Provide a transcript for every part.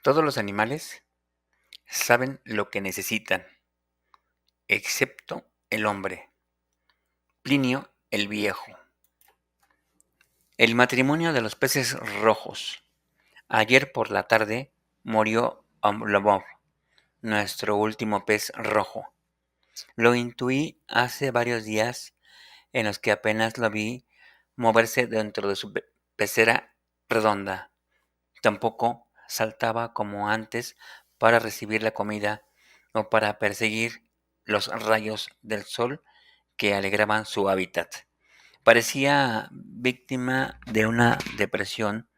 Todos los animales saben lo que necesitan, excepto el hombre. Plinio el Viejo. El matrimonio de los peces rojos. Ayer por la tarde murió Oblomov, nuestro último pez rojo. Lo intuí hace varios días en los que apenas lo vi moverse dentro de su pecera redonda. Tampoco saltaba como antes para recibir la comida o para perseguir los rayos del sol que alegraban su hábitat. Parecía víctima de una depresión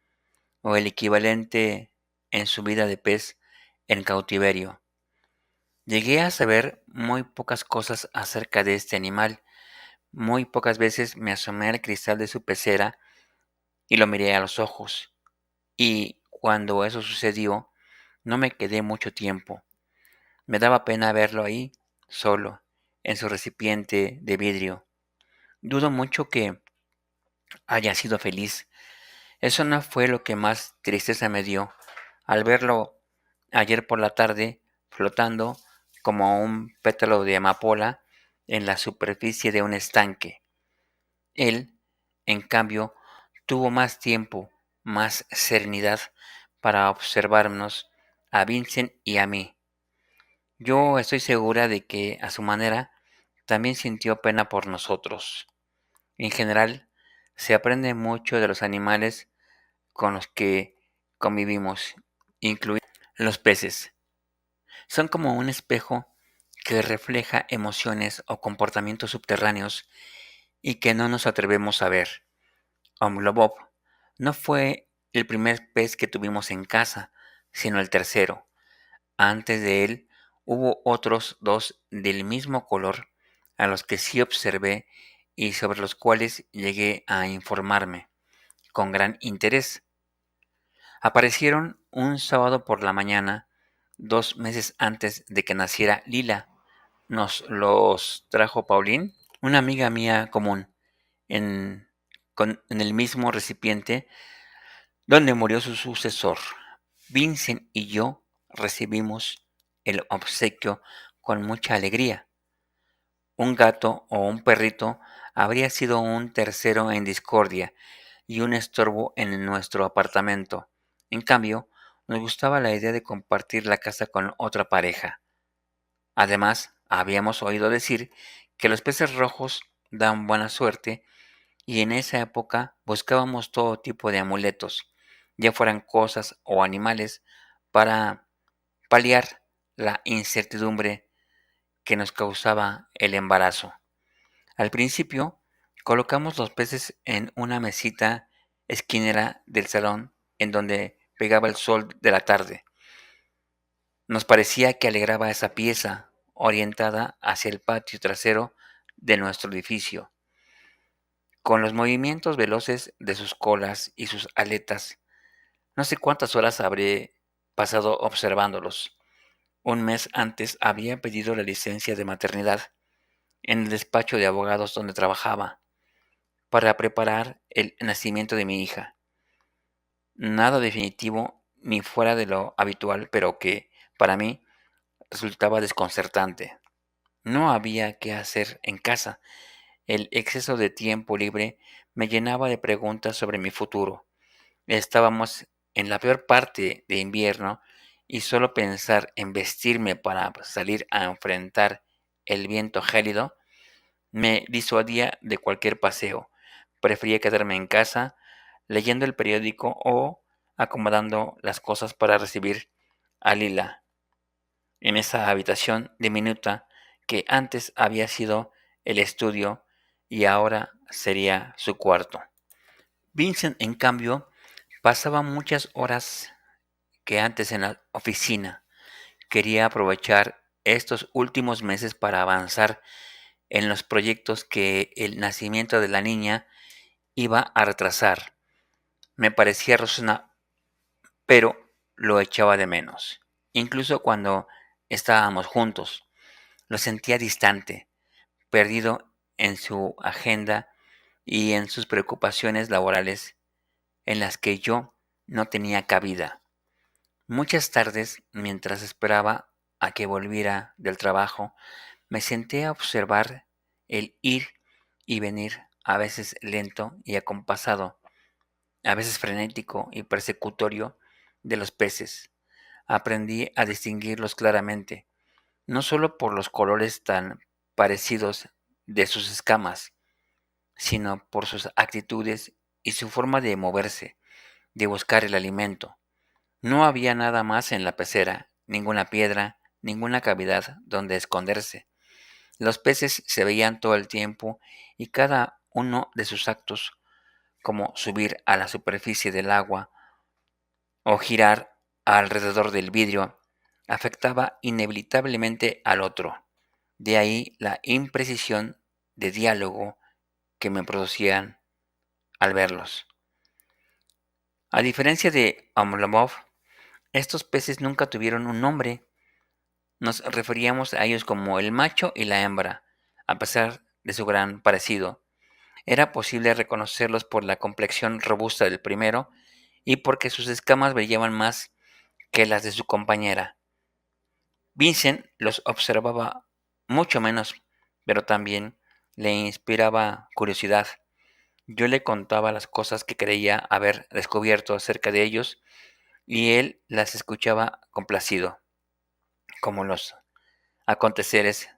o el equivalente en su vida de pez en cautiverio. Llegué a saber muy pocas cosas acerca de este animal. Muy pocas veces me asomé al cristal de su pecera y lo miré a los ojos. Y cuando eso sucedió, no me quedé mucho tiempo. Me daba pena verlo ahí, solo, en su recipiente de vidrio. Dudo mucho que haya sido feliz. Eso no fue lo que más tristeza me dio al verlo ayer por la tarde flotando como un pétalo de amapola en la superficie de un estanque. Él, en cambio, tuvo más tiempo, más serenidad para observarnos a Vincent y a mí. Yo estoy segura de que, a su manera, también sintió pena por nosotros. En general, se aprende mucho de los animales con los que convivimos, incluidos los peces. Son como un espejo que refleja emociones o comportamientos subterráneos y que no nos atrevemos a ver. Omlobov no fue el primer pez que tuvimos en casa, sino el tercero. Antes de él hubo otros dos del mismo color a los que sí observé y sobre los cuales llegué a informarme con gran interés. Aparecieron un sábado por la mañana, 2 meses antes de que naciera Lila. Nos los trajo Pauline, una amiga mía común, en, en el mismo recipiente donde murió su sucesor. Vincent y yo recibimos el obsequio con mucha alegría. Un gato o un perrito habría sido un tercero en discordia y un estorbo en nuestro apartamento. En cambio, nos gustaba la idea de compartir la casa con otra pareja. Además, habíamos oído decir que los peces rojos dan buena suerte y en esa época buscábamos todo tipo de amuletos, ya fueran cosas o animales, para paliar la incertidumbre que nos causaba el embarazo. Al principio, colocamos los peces en una mesita esquinera del salón en donde pegaba el sol de la tarde. Nos parecía que alegraba esa pieza orientada hacia el patio trasero de nuestro edificio. Con los movimientos veloces de sus colas y sus aletas, no sé cuántas horas habré pasado observándolos. Un mes antes había pedido la licencia de maternidad en el despacho de abogados donde trabajaba, para preparar el nacimiento de mi hija. Nada definitivo ni fuera de lo habitual, pero que, para mí, resultaba desconcertante. No había qué hacer en casa. El exceso de tiempo libre me llenaba de preguntas sobre mi futuro. Estábamos en la peor parte de invierno y solo pensar en vestirme para salir a enfrentar el viento gélido me disuadía de cualquier paseo. Prefería quedarme en casa leyendo el periódico o acomodando las cosas para recibir a Lila en esa habitación diminuta que antes había sido el estudio y ahora sería su cuarto. Vincent, en cambio, pasaba muchas horas que antes en la oficina. Quería aprovechar estos últimos meses para avanzar en los proyectos que el nacimiento de la niña iba a retrasar. Me parecía razonable, pero lo echaba de menos. Incluso cuando estábamos juntos, lo sentía distante, perdido en su agenda y en sus preocupaciones laborales en las que yo no tenía cabida. Muchas tardes, mientras esperaba a que volviera del trabajo, me senté a observar el ir y venir, a veces lento y acompasado, a veces frenético y persecutorio, de los peces. Aprendí a distinguirlos claramente, no solo por los colores tan parecidos de sus escamas, sino por sus actitudes y su forma de moverse, de buscar el alimento. No había nada más en la pecera, ninguna piedra, ninguna cavidad donde esconderse. Los peces se veían todo el tiempo y cada uno de sus actos, como subir a la superficie del agua o girar alrededor del vidrio, afectaba inevitablemente al otro. De ahí la imprecisión de diálogo que me producían al verlos. A diferencia de Omlomov, estos peces nunca tuvieron un nombre. Nos referíamos a ellos como el macho y la hembra, a pesar de su gran parecido. Era posible reconocerlos por la complexión robusta del primero y porque sus escamas brillaban más que las de su compañera. Vincent los observaba mucho menos, pero también le inspiraba curiosidad. Yo le contaba las cosas que creía haber descubierto acerca de ellos y él las escuchaba complacido, como los aconteceres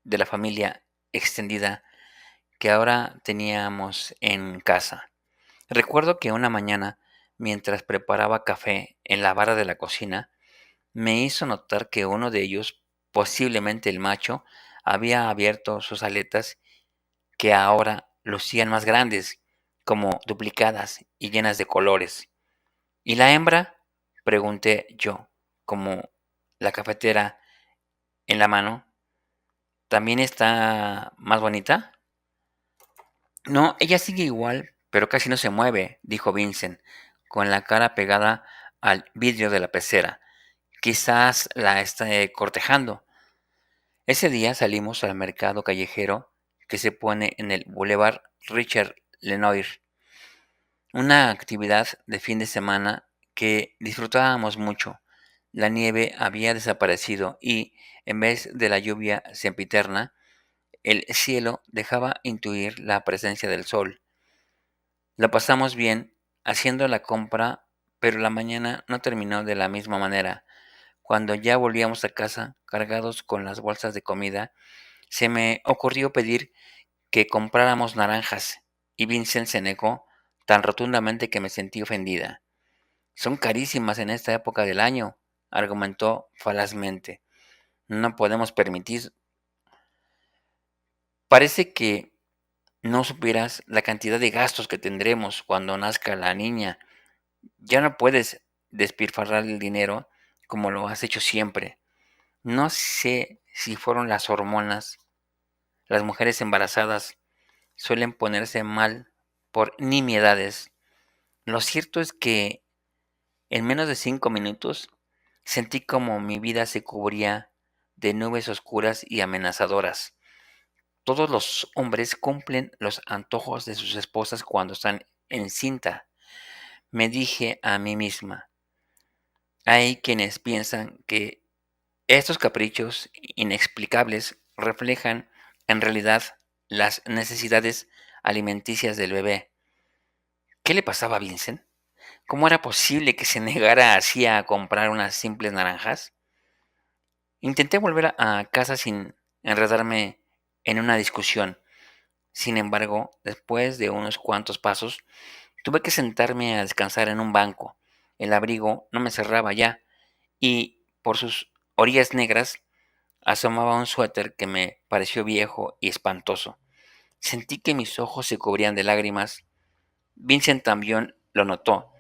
de la familia extendida que ahora teníamos en casa. Recuerdo que una mañana, mientras preparaba café en la barra de la cocina, me hizo notar que uno de ellos, posiblemente el macho, había abierto sus aletas que ahora lucían más grandes, como duplicadas y llenas de colores. ¿Y la hembra? Pregunté yo, como la cafetera en la mano. ¿También está más bonita? No, ella sigue igual, pero casi no se mueve, dijo Vincent, con la cara pegada al vidrio de la pecera. Quizás la esté cortejando. Ese día salimos al mercado callejero que se pone en el Boulevard Richard Lenoir, una actividad de fin de semana que disfrutábamos mucho. La nieve había desaparecido y, en vez de la lluvia sempiterna, el cielo dejaba intuir la presencia del sol. La pasamos bien haciendo la compra, pero la mañana no terminó de la misma manera. Cuando ya volvíamos a casa, cargados con las bolsas de comida, se me ocurrió pedir que compráramos naranjas, y Vincent se negó tan rotundamente que me sentí ofendida. Son carísimas en esta época del año, argumentó falazmente. No podemos permitir. Parece que no supieras la cantidad de gastos que tendremos cuando nazca la niña. Ya no puedes despilfarrar el dinero como lo has hecho siempre. No sé si fueron las hormonas. Las mujeres embarazadas suelen ponerse mal por nimiedades. Lo cierto es que en menos de 5 minutos sentí como mi vida se cubría de nubes oscuras y amenazadoras. Todos los hombres cumplen los antojos de sus esposas cuando están encinta, me dije a mí misma. Hay quienes piensan que estos caprichos inexplicables reflejan en realidad las necesidades alimenticias del bebé. ¿Qué le pasaba a Vincent? ¿Cómo era posible que se negara así a comprar unas simples naranjas? Intenté volver a casa sin enredarme en una discusión. Sin embargo, después de unos cuantos pasos, tuve que sentarme a descansar en un banco. El abrigo no me cerraba ya y por sus orillas negras asomaba un suéter que me pareció viejo y espantoso. Sentí que mis ojos se cubrían de lágrimas. Vincent también lo notó,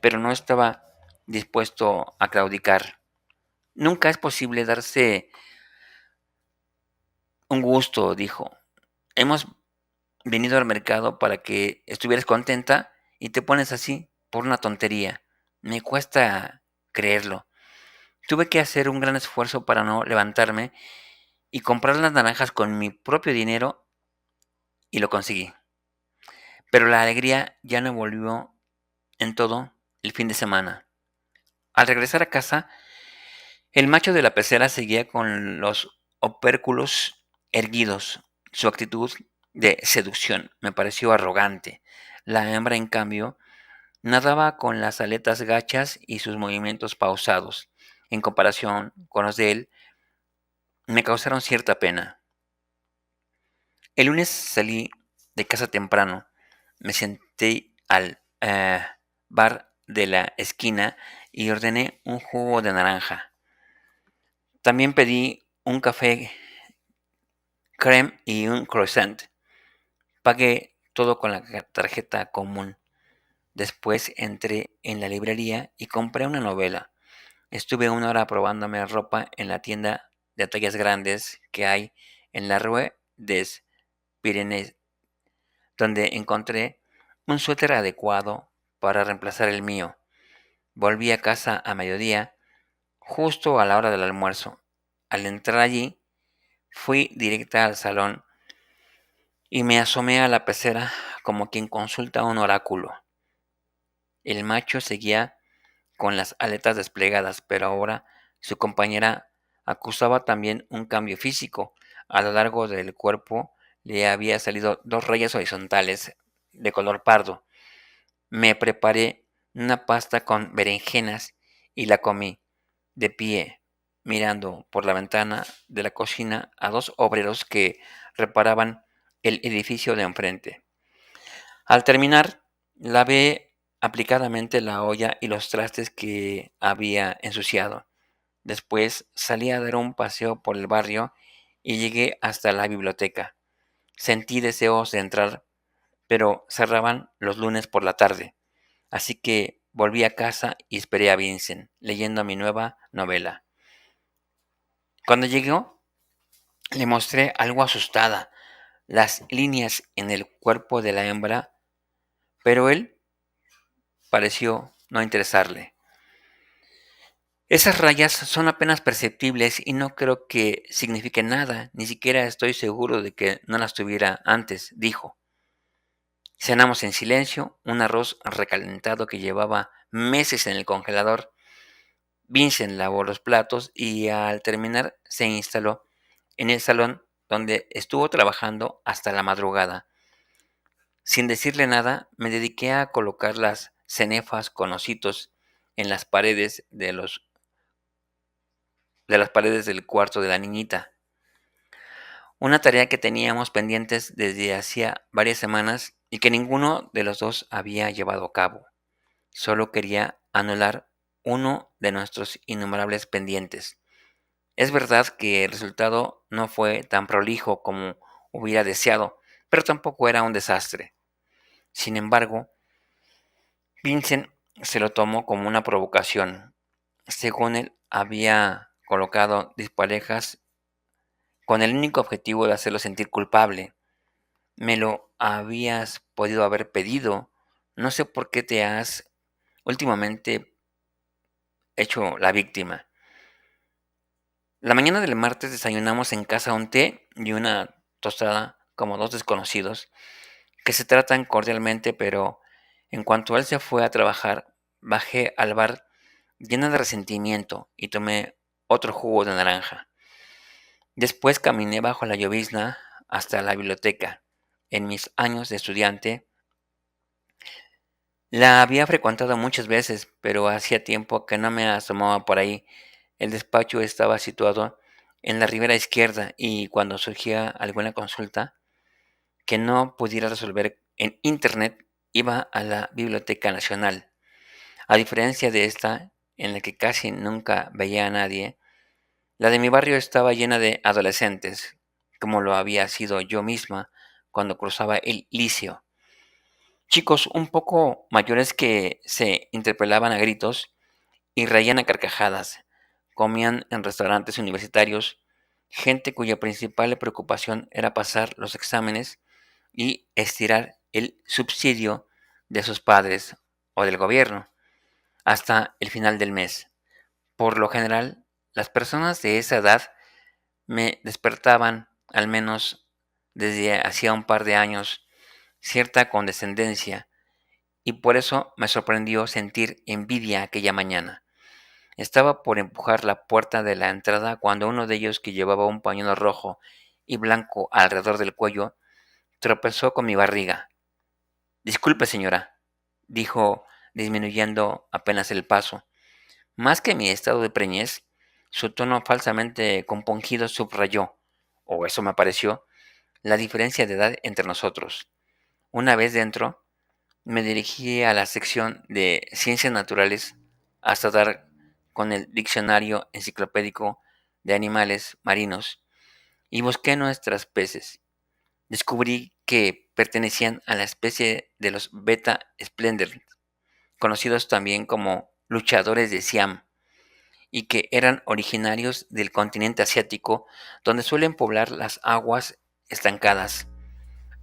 pero no estaba dispuesto a claudicar. Nunca es posible darse un gusto, dijo. Hemos venido al mercado para que estuvieras contenta y te pones así por una tontería. Me cuesta creerlo. Tuve que hacer un gran esfuerzo para no levantarme y comprar las naranjas con mi propio dinero y lo conseguí. Pero la alegría ya no volvió en todo el fin de semana. Al regresar a casa, el macho de la pecera seguía con los opérculos erguidos. Su actitud de seducción me pareció arrogante. La hembra, en cambio, nadaba con las aletas gachas y sus movimientos pausados. En comparación con los de él, me causaron cierta pena. El lunes salí de casa temprano. Me senté al bar de la esquina y ordené un jugo de naranja. También pedí un café creme y un croissant. Pagué todo con la tarjeta común. Después entré en la librería y compré una novela. Estuve 1 hora probándome ropa en la tienda de tallas grandes que hay en la Rue des Pyrénées, donde encontré un suéter adecuado para reemplazar el mío. Volví a casa a mediodía, justo a la hora del almuerzo. Al entrar allí, fui directa al salón y me asomé a la pecera como quien consulta un oráculo. El macho seguía con las aletas desplegadas, pero ahora su compañera acusaba también un cambio físico. A lo largo del cuerpo le había salido 2 rayas horizontales de color pardo. Me preparé una pasta con berenjenas y la comí, de pie, mirando por la ventana de la cocina a 2 obreros que reparaban el edificio de enfrente. Al terminar, lavé aplicadamente la olla y los trastes que había ensuciado. Después salí a dar un paseo por el barrio y llegué hasta la biblioteca. Sentí deseos de entrar, pero cerraban los lunes por la tarde. Así que volví a casa y esperé a Vincent, leyendo mi nueva novela. Cuando llegó, le mostré algo asustada las líneas en el cuerpo de la hembra, pero él pareció no interesarle. Esas rayas son apenas perceptibles y no creo que signifiquen nada, ni siquiera estoy seguro de que no las tuviera antes, dijo. Cenamos en silencio, un arroz recalentado que llevaba meses en el congelador. Vincent lavó los platos y al terminar se instaló en el salón donde estuvo trabajando hasta la madrugada. Sin decirle nada, me dediqué a colocar las cenefas con ositos en las paredes de las paredes del cuarto de la niñita. Una tarea que teníamos pendientes desde hacía varias semanas y que ninguno de los dos había llevado a cabo. Solo quería anular uno de nuestros innumerables pendientes. Es verdad que el resultado no fue tan prolijo como hubiera deseado, pero tampoco era un desastre. Sin embargo, Vincent se lo tomó como una provocación. Según él, había colocado disparejas con el único objetivo de hacerlo sentir culpable. Me lo habías podido haber pedido. No sé por qué te has últimamente hecho la víctima. La mañana del martes desayunamos en casa un té y una tostada como dos desconocidos que se tratan cordialmente, pero en cuanto él se fue a trabajar, bajé al bar llena de resentimiento y tomé otro jugo de naranja. Después caminé bajo la llovizna hasta la biblioteca. En mis años de estudiante la había frecuentado muchas veces, pero hacía tiempo que no me asomaba por ahí. El despacho estaba situado en la ribera izquierda y cuando surgía alguna consulta que no pudiera resolver en internet, iba a la Biblioteca Nacional. A diferencia de esta, en la que casi nunca veía a nadie, la de mi barrio estaba llena de adolescentes, como lo había sido yo misma cuando cruzaba el Licio. Chicos un poco mayores que se interpelaban a gritos y reían a carcajadas, comían en restaurantes universitarios, gente cuya principal preocupación era pasar los exámenes y estirar el subsidio de sus padres o del gobierno hasta el final del mes. Por lo general, las personas de esa edad me despertaban, al menos desde hacía un par de años, cierta condescendencia, y por eso me sorprendió sentir envidia aquella mañana. Estaba por empujar la puerta de la entrada cuando uno de ellos, que llevaba un pañuelo rojo y blanco alrededor del cuello, tropezó con mi barriga. Disculpe, señora, dijo, disminuyendo apenas el paso. Más que mi estado de preñez, su tono falsamente compungido subrayó, o eso me pareció, la diferencia de edad entre nosotros. Una vez dentro, me dirigí a la sección de ciencias naturales hasta dar con el diccionario enciclopédico de animales marinos y busqué nuestras peces. Descubrí que pertenecían a la especie de los beta splendens, conocidos también como luchadores de Siam, y que eran originarios del continente asiático, donde suelen poblar las aguas estancadas.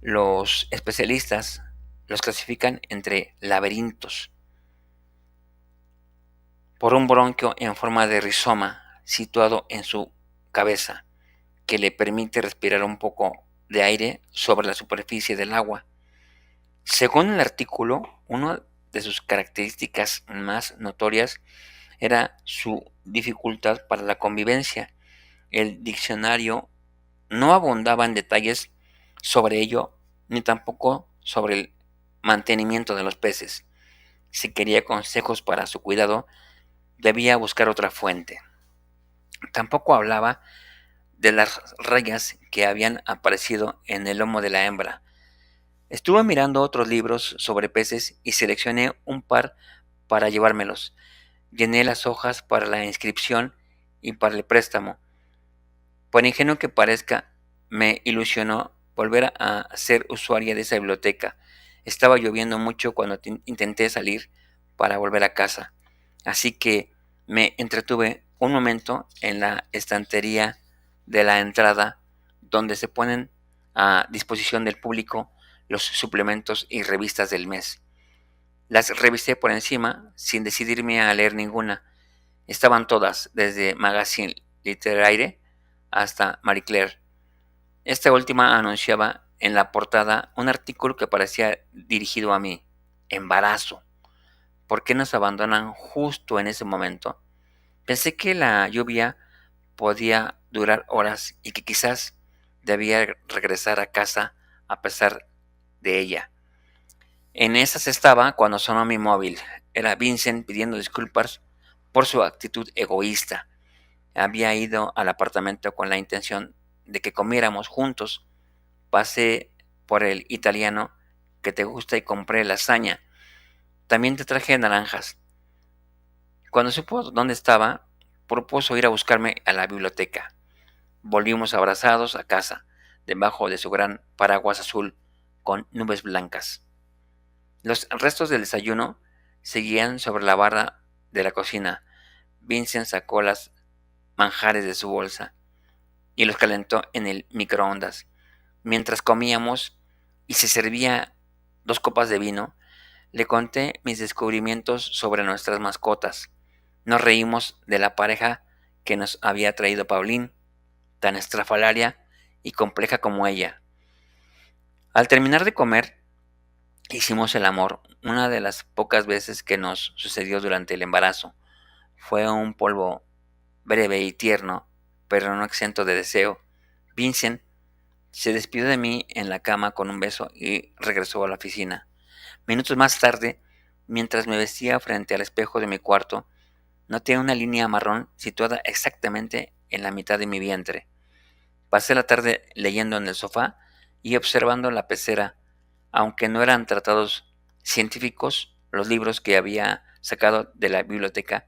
Los especialistas los clasifican entre laberintos por un bronquio en forma de rizoma situado en su cabeza, que le permite respirar un poco de aire sobre la superficie del agua. Según el artículo, una de sus características más notorias era su dificultad para la convivencia. El diccionario no abundaba en detalles sobre ello, ni tampoco sobre el mantenimiento de los peces. Si quería consejos para su cuidado, debía buscar otra fuente. Tampoco hablaba de las rayas que habían aparecido en el lomo de la hembra. Estuve mirando otros libros sobre peces y seleccioné un par para llevármelos. Llené las hojas para la inscripción y para el préstamo. Por ingenuo que parezca, me ilusionó volver a ser usuaria de esa biblioteca. Estaba lloviendo mucho cuando intenté salir para volver a casa, así que me entretuve un momento en la estantería de la entrada, donde se ponen a disposición del público los suplementos y revistas del mes. Las revisé por encima sin decidirme a leer ninguna. Estaban todas, desde Magazine Literaire hasta Marie Claire. Esta última anunciaba en la portada un artículo que parecía dirigido a mí. Embarazo. ¿Por qué nos abandonan justo en ese momento? Pensé que la lluvia podía durar horas y que quizás debía regresar a casa a pesar de ella. En esas estaba cuando sonó mi móvil. Era Vincent pidiendo disculpas por su actitud egoísta. Había ido al apartamento con la intención de que comiéramos juntos. Pasé por el italiano que te gusta y compré lasaña. También te traje naranjas. Cuando supo dónde estaba, propuso ir a buscarme a la biblioteca. Volvimos abrazados a casa, debajo de su gran paraguas azul con nubes blancas. Los restos del desayuno seguían sobre la barra de la cocina. Vincent sacó las manjares de su bolsa y los calentó en el microondas. Mientras comíamos y se servía 2 copas de vino, le conté mis descubrimientos sobre nuestras mascotas. Nos reímos de la pareja que nos había traído Pauline, tan estrafalaria y compleja como ella. Al terminar de comer, hicimos el amor, una de las pocas veces que nos sucedió durante el embarazo. Fue un polvo breve y tierno, pero no exento de deseo. Vincent se despidió de mí en la cama con un beso y regresó a la oficina. Minutos más tarde, mientras me vestía frente al espejo de mi cuarto, noté una línea marrón situada exactamente en la mitad de mi vientre. Pasé la tarde leyendo en el sofá y observando la pecera. Aunque no eran tratados científicos, los libros que había sacado de la biblioteca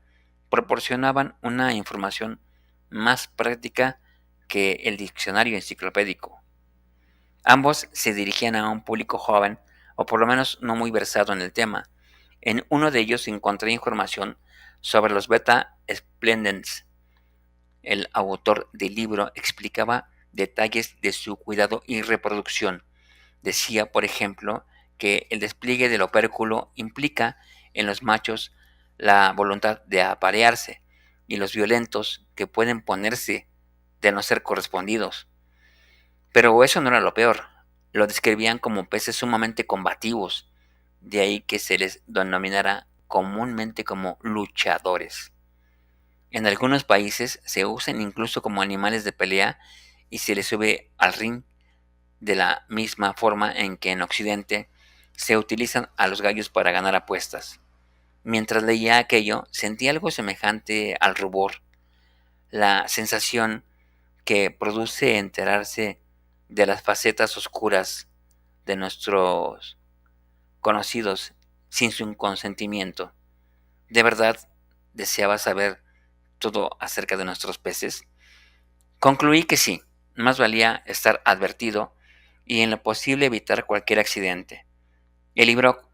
proporcionaban una información más práctica que el diccionario enciclopédico. Ambos se dirigían a un público joven, o por lo menos no muy versado en el tema. En uno de ellos encontré información sobre los beta splendens. El autor del libro explicaba detalles de su cuidado y reproducción. Decía, por ejemplo, que el despliegue del opérculo implica en los machos la voluntad de aparearse y los violentos que pueden ponerse de no ser correspondidos. Pero eso no era lo peor. Lo describían como peces sumamente combativos, de ahí que se les denominara comúnmente como luchadores. En algunos países se usan incluso como animales de pelea y se les sube al ring de la misma forma en que en Occidente se utilizan a los gallos para ganar apuestas. Mientras leía aquello, sentí algo semejante al rubor, la sensación que produce enterarse de las facetas oscuras de nuestros conocidos sin su consentimiento. ¿De verdad deseaba saber todo acerca de nuestros peces? Concluí que sí, más valía estar advertido y en lo posible evitar cualquier accidente. El libro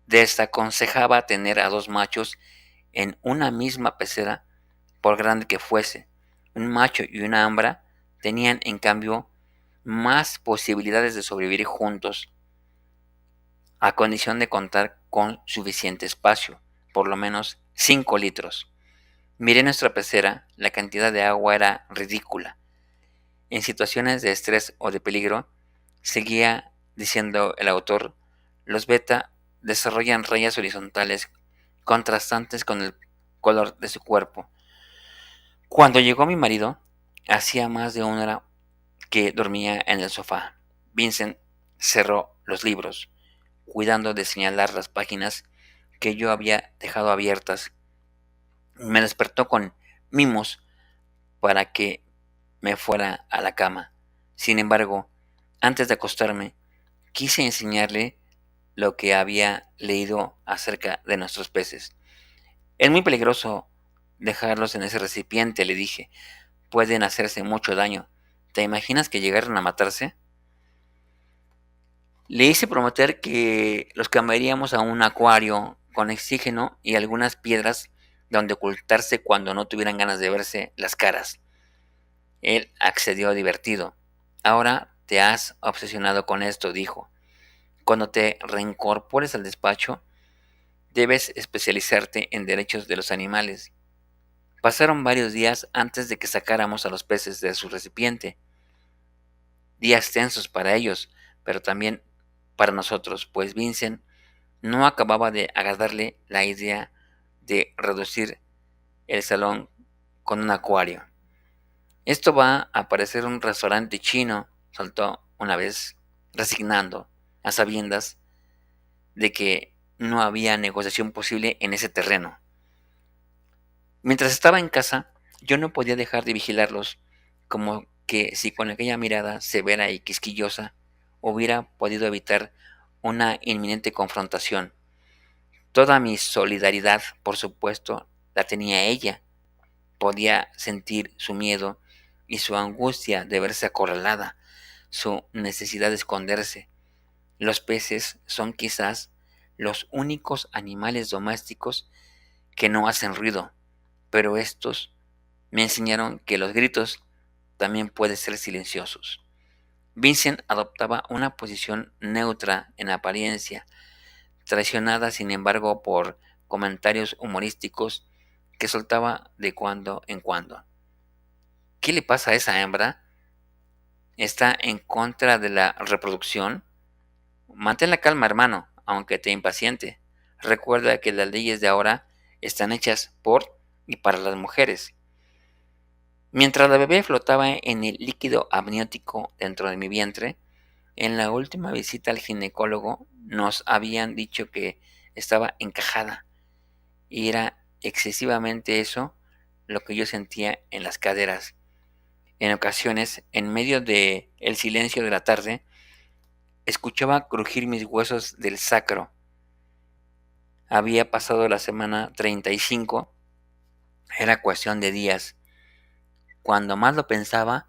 desaconsejaba tener a dos machos en una misma pecera, por grande que fuese. Un macho y una hembra tenían, en cambio, más posibilidades de sobrevivir juntos, a condición de contar con suficiente espacio, por lo menos 5 litros. Miré nuestra pecera, la cantidad de agua era ridícula. En situaciones de estrés o de peligro, seguía diciendo el autor, los beta desarrollan rayas horizontales contrastantes con el color de su cuerpo. Cuando llegó mi marido, hacía más de una hora que dormía en el sofá. Vincent cerró los libros, cuidando de señalar las páginas que yo había dejado abiertas. Me despertó con mimos para que me fuera a la cama. Sin embargo, antes de acostarme, quise enseñarle lo que había leído acerca de nuestros peces. Es muy peligroso dejarlos en ese recipiente, le dije. Pueden hacerse mucho daño. ¿Te imaginas que llegaran a matarse? Le hice prometer que los cambiaríamos a un acuario con oxígeno y algunas piedras donde ocultarse cuando no tuvieran ganas de verse las caras. Él accedió divertido. Ahora te has obsesionado con esto, dijo. Cuando te reincorpores al despacho, debes especializarte en derechos de los animales. Pasaron varios días antes de que sacáramos a los peces de su recipiente. Días tensos para ellos, pero también para nosotros, pues Vincent no acababa de agradarle la idea de reducir el salón con un acuario. Esto va a parecer un restaurante chino, soltó una vez, resignando, a sabiendas de que no había negociación posible en ese terreno. Mientras estaba en casa, yo no podía dejar de vigilarlos, como que si con aquella mirada severa y quisquillosa hubiera podido evitar una inminente confrontación. Toda mi solidaridad, por supuesto, la tenía ella. Podía sentir su miedo y su angustia de verse acorralada, su necesidad de esconderse. Los peces son quizás los únicos animales domésticos que no hacen ruido, pero estos me enseñaron que los gritos también pueden ser silenciosos. Vincent adoptaba una posición neutra en apariencia, traicionada sin embargo por comentarios humorísticos que soltaba de cuando en cuando. ¿Qué le pasa a esa hembra? ¿Está en contra de la reproducción? Mantén la calma, hermano, aunque te impaciente. Recuerda que las leyes de ahora están hechas por y para las mujeres. Mientras la bebé flotaba en el líquido amniótico dentro de mi vientre, en la última visita al ginecólogo nos habían dicho que estaba encajada y era excesivamente eso lo que yo sentía en las caderas. En ocasiones, en medio de el silencio de la tarde, escuchaba crujir mis huesos del sacro. Había pasado la semana 35, era cuestión de días. Cuando más lo pensaba,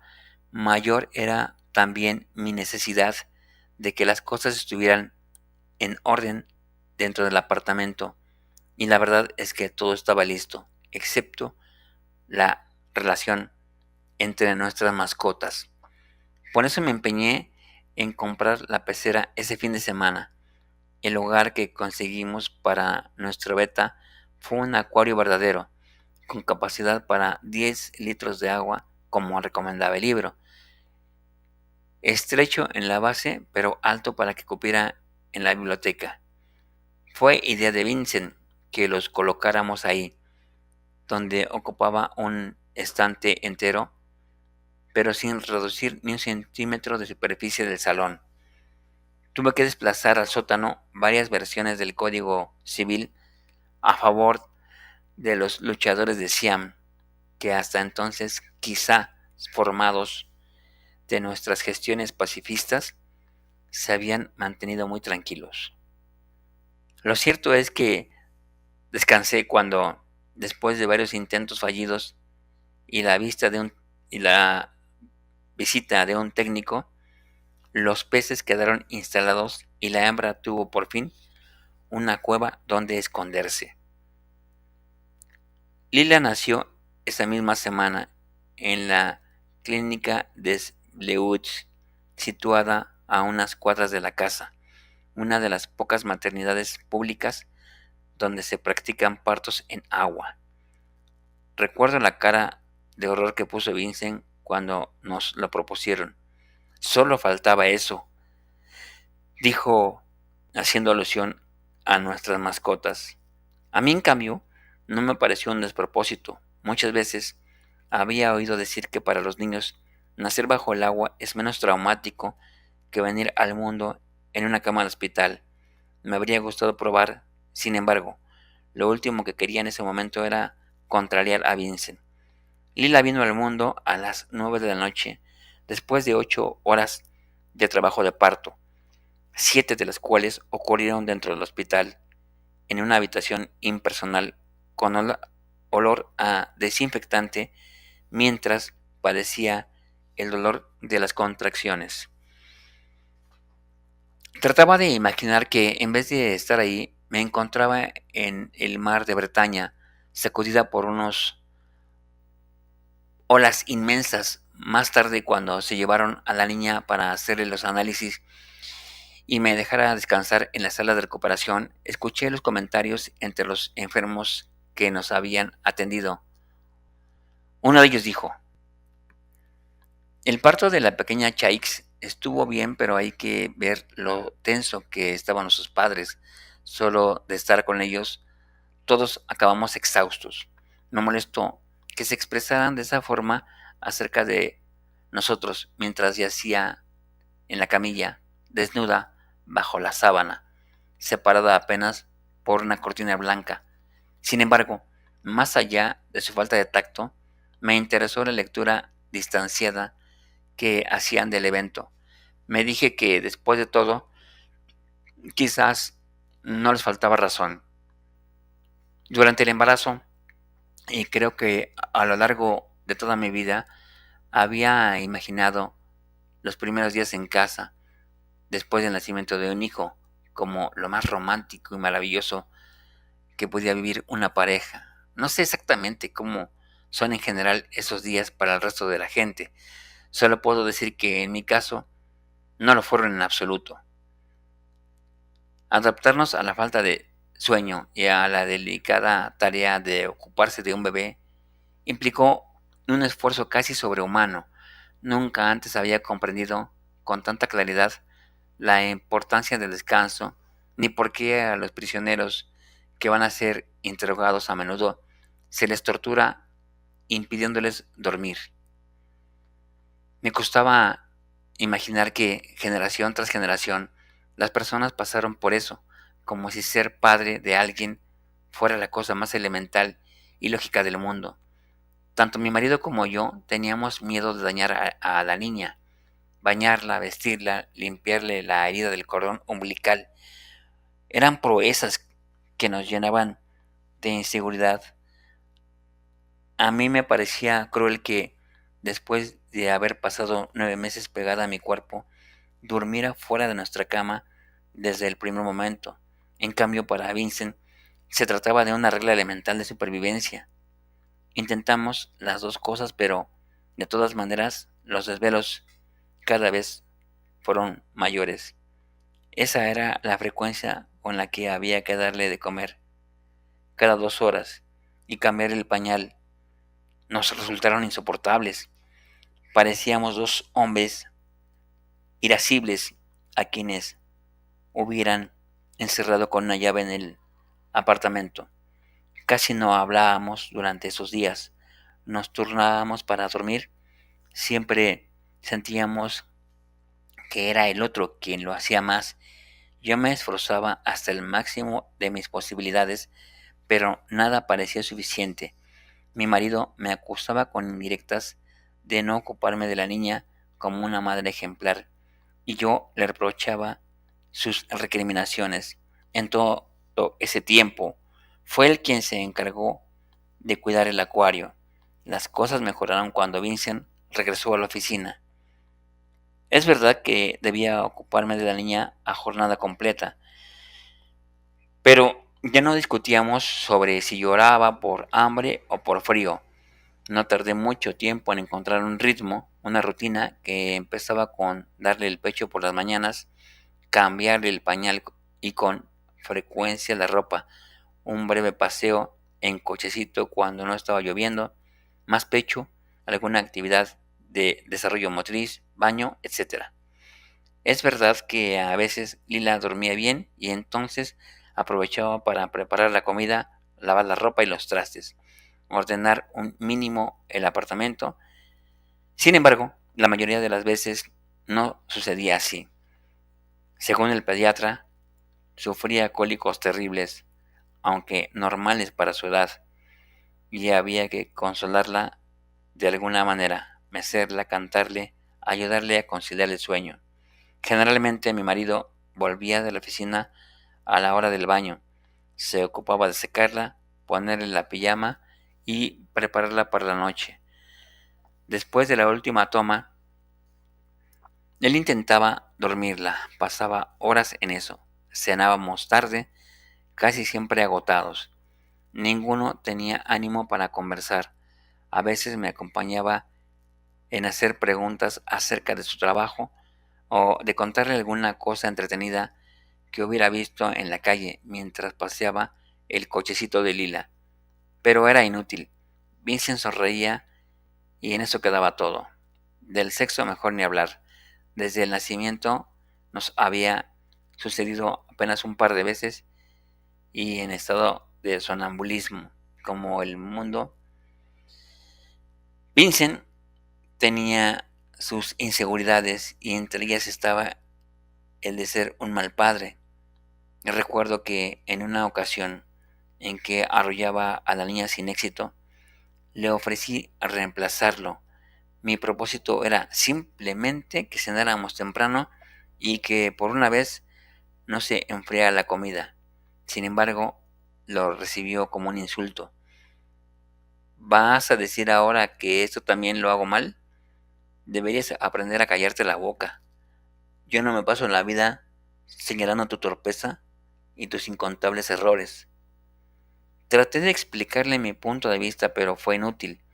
mayor era también mi necesidad de que las cosas estuvieran en orden dentro del apartamento. Y la verdad es que todo estaba listo, excepto la relación entre nuestras mascotas. Por eso me empeñé en comprar la pecera ese fin de semana. El hogar que conseguimos para nuestro beta fue un acuario verdadero, con capacidad para 10 litros de agua, como recomendaba el libro. Estrecho en la base, pero alto para que cupiera en la biblioteca. Fue idea de Vincent que los colocáramos ahí. donde ocupaba un estante entero, pero sin reducir ni un centímetro de superficie del salón. Tuve que desplazar al sótano varias versiones del Código Civil a favor de los luchadores de Siam, que hasta entonces, quizá formados de nuestras gestiones pacifistas, se habían mantenido muy tranquilos. Lo cierto es que descansé cuando, después de varios intentos fallidos y la visita de un técnico, los peces quedaron instalados y la hembra tuvo por fin una cueva donde esconderse. Lila nació esa misma semana en la clínica des Bleuets, situada a unas cuadras de la casa, una de las pocas maternidades públicas donde se practican partos en agua. Recuerdo la cara de horror que puso Vincent cuando nos lo propusieron. Solo faltaba eso, dijo, haciendo alusión a nuestras mascotas. A mí, en cambio, no me pareció un despropósito. Muchas veces había oído decir que para los niños nacer bajo el agua es menos traumático que venir al mundo en una cama de hospital. Me habría gustado probar, sin embargo, lo último que quería en ese momento era contrariar a Vincent. Lila vino al mundo a las 9 de la noche, después de 8 horas de trabajo de parto, 7 de las cuales ocurrieron dentro del hospital, en una habitación impersonal con olor a desinfectante, mientras padecía el dolor de las contracciones. Trataba de imaginar que, en vez de estar ahí, me encontraba en el mar de Bretaña, sacudida por unos olas inmensas. Más tarde, cuando se llevaron a la niña para hacerle los análisis y me dejara descansar en la sala de recuperación, escuché los comentarios entre los enfermos que nos habían atendido. Uno de ellos dijo: el parto de la pequeña Chaix estuvo bien, pero hay que ver lo tenso que estaban sus padres. Solo de estar con ellos, todos acabamos exhaustos. Me molestó que se expresaran de esa forma acerca de nosotros mientras yacía en la camilla, desnuda, bajo la sábana, separada apenas por una cortina blanca. Sin embargo, más allá de su falta de tacto, me interesó la lectura distanciada que hacían del evento. Me dije que, después de todo, quizás no les faltaba razón. Durante el embarazo, y creo que a lo largo de toda mi vida, había imaginado los primeros días en casa, después del nacimiento de un hijo, como lo más romántico y maravilloso que podía vivir una pareja. No sé exactamente cómo son en general esos días para el resto de la gente. Solo puedo decir que en mi caso no lo fueron en absoluto. Adaptarnos a la falta de sueño y a la delicada tarea de ocuparse de un bebé implicó un esfuerzo casi sobrehumano. Nunca antes había comprendido con tanta claridad la importancia del descanso, ni por qué a los prisioneros que van a ser interrogados a menudo se les tortura impidiéndoles dormir. Me costaba imaginar que, generación tras generación, las personas pasaron por eso, como si ser padre de alguien fuera la cosa más elemental y lógica del mundo. Tanto mi marido como yo teníamos miedo de dañar a la niña, bañarla, vestirla, limpiarle la herida del cordón umbilical. Eran proezas que nos llenaban de inseguridad. A mí me parecía cruel que, después de haber pasado 9 meses pegada a mi cuerpo, durmiera fuera de nuestra cama desde el primer momento. En cambio, para Vincent se trataba de una regla elemental de supervivencia. Intentamos las dos cosas, pero de todas maneras los desvelos cada vez fueron mayores. Esa era la frecuencia con la que había que darle de comer, cada 2 horas, y cambiar el pañal. Nos resultaron insoportables. Parecíamos dos hombres irascibles a quienes hubieran encerrado con una llave en el apartamento. Casi no hablábamos durante esos días. Nos turnábamos para dormir. Siempre sentíamos que era el otro quien lo hacía más. Yo me esforzaba hasta el máximo de mis posibilidades, pero nada parecía suficiente. Mi marido me acusaba con indirectas de no ocuparme de la niña como una madre ejemplar, y yo le reprochaba sus recriminaciones. En todo ese tiempo, fue él quien se encargó de cuidar el acuario. Las cosas mejoraron cuando Vincent regresó a la oficina. Es verdad que debía ocuparme de la niña a jornada completa, pero ya no discutíamos sobre si lloraba por hambre o por frío. No tardé mucho tiempo en encontrar un ritmo, una rutina que empezaba con darle el pecho por las mañanas, cambiarle el pañal y con frecuencia la ropa, un breve paseo en cochecito cuando no estaba lloviendo, más pecho, alguna actividad de desarrollo motriz, baño, etcétera. Es verdad que a veces Lila dormía bien y entonces aprovechaba para preparar la comida, lavar la ropa y los trastes, ordenar un mínimo el apartamento. Sin embargo, la mayoría de las veces no sucedía así. Según el pediatra, sufría cólicos terribles, aunque normales para su edad, y había que consolarla de alguna manera, mecerla, cantarle, ayudarle a conciliar el sueño. Generalmente mi marido volvía de la oficina a la hora del baño, se ocupaba de secarla, ponerle la pijama y prepararla para la noche. Después de la última toma, él intentaba dormirla, pasaba horas en eso. Cenábamos tarde, casi siempre agotados. Ninguno tenía ánimo para conversar. A veces me acompañaba en hacer preguntas acerca de su trabajo o de contarle alguna cosa entretenida que hubiera visto en la calle mientras paseaba el cochecito de Lila. Pero era inútil. Vincent sonreía y en eso quedaba todo. Del sexo mejor ni hablar. Desde el nacimiento nos había sucedido apenas un par de veces y en estado de sonambulismo, como el mundo. Vincent tenía sus inseguridades y entre ellas estaba el de ser un mal padre. Recuerdo que en una ocasión en que arrollaba a la niña sin éxito, le ofrecí a reemplazarlo. Mi propósito era simplemente que cenáramos temprano y que por una vez no se enfriara la comida. Sin embargo, lo recibió como un insulto. ¿Vas a decir ahora que esto también lo hago mal? Deberías aprender a callarte la boca. Yo no me paso la vida señalando tu torpeza y tus incontables errores. Traté de explicarle mi punto de vista, pero fue inútil.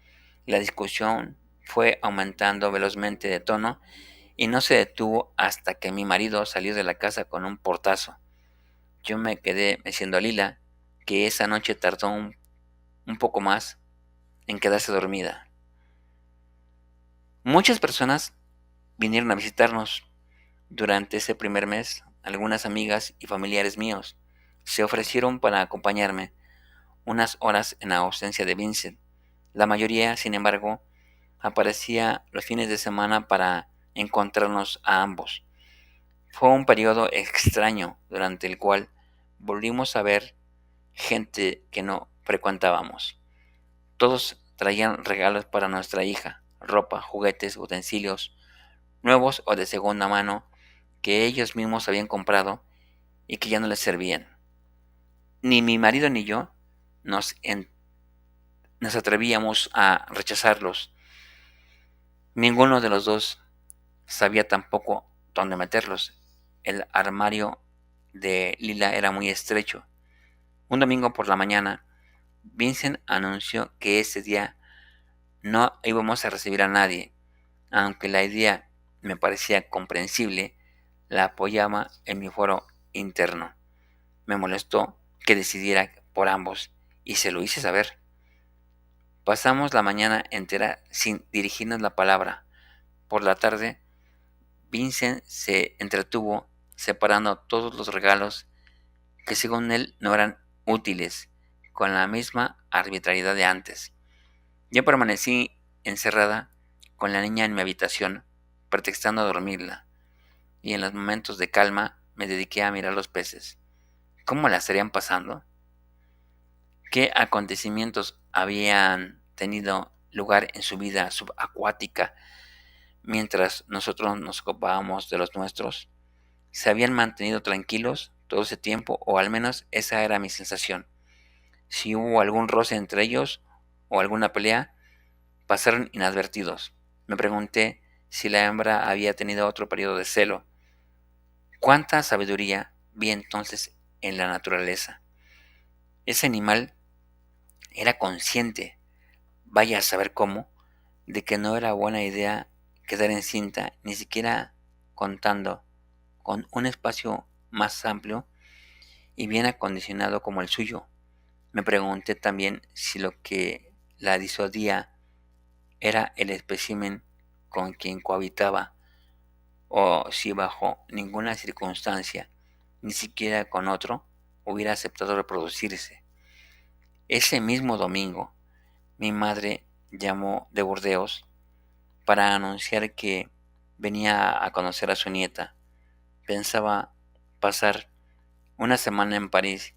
La discusión fue aumentando velozmente de tono y no se detuvo hasta que mi marido salió de la casa con un portazo. Yo me quedé meciendo a Lila, que esa noche tardó un poco más en quedarse dormida. Muchas personas vinieron a visitarnos durante ese primer mes. Algunas amigas y familiares míos se ofrecieron para acompañarme unas horas en la ausencia de Vincent. La mayoría, sin embargo, aparecía los fines de semana para encontrarnos a ambos. Fue un periodo extraño durante el cual volvimos a ver gente que no frecuentábamos. Todos traían regalos para nuestra hija, ropa, juguetes, utensilios, nuevos o de segunda mano, que ellos mismos habían comprado y que ya no les servían. Ni mi marido ni yo nos, nos atrevíamos a rechazarlos. Ninguno de los dos sabía tampoco dónde meterlos. El armario de Lila era muy estrecho. Un domingo por la mañana, Vincent anunció que ese día no íbamos a recibir a nadie. Aunque la idea me parecía comprensible, la apoyaba en mi foro interno. Me molestó que decidiera por ambos y se lo hice saber. Pasamos la mañana entera sin dirigirnos la palabra. Por la tarde, Vincent se entretuvo separando todos los regalos que según él no eran útiles, con la misma arbitrariedad de antes. Yo permanecí encerrada con la niña en mi habitación, pretextando dormirla, y en los momentos de calma me dediqué a mirar los peces. ¿Cómo la estarían pasando? ¿Qué acontecimientos habían tenido lugar en su vida subacuática mientras nosotros nos ocupábamos de los nuestros? ¿Se habían mantenido tranquilos todo ese tiempo, o al menos esa era mi sensación? Si hubo algún roce entre ellos o alguna pelea, pasaron inadvertidos. Me pregunté si la hembra había tenido otro periodo de celo. ¿Cuánta sabiduría vi entonces en la naturaleza? Ese animal era consciente, vaya a saber cómo, de que no era buena idea quedar encinta, ni siquiera contando con un espacio más amplio y bien acondicionado como el suyo. Me pregunté también si lo que la disuadía era el espécimen con quien cohabitaba, o si bajo ninguna circunstancia, ni siquiera con otro, hubiera aceptado reproducirse. Ese mismo domingo, mi madre llamó de Burdeos para anunciar que venía a conocer a su nieta. Pensaba pasar una semana en París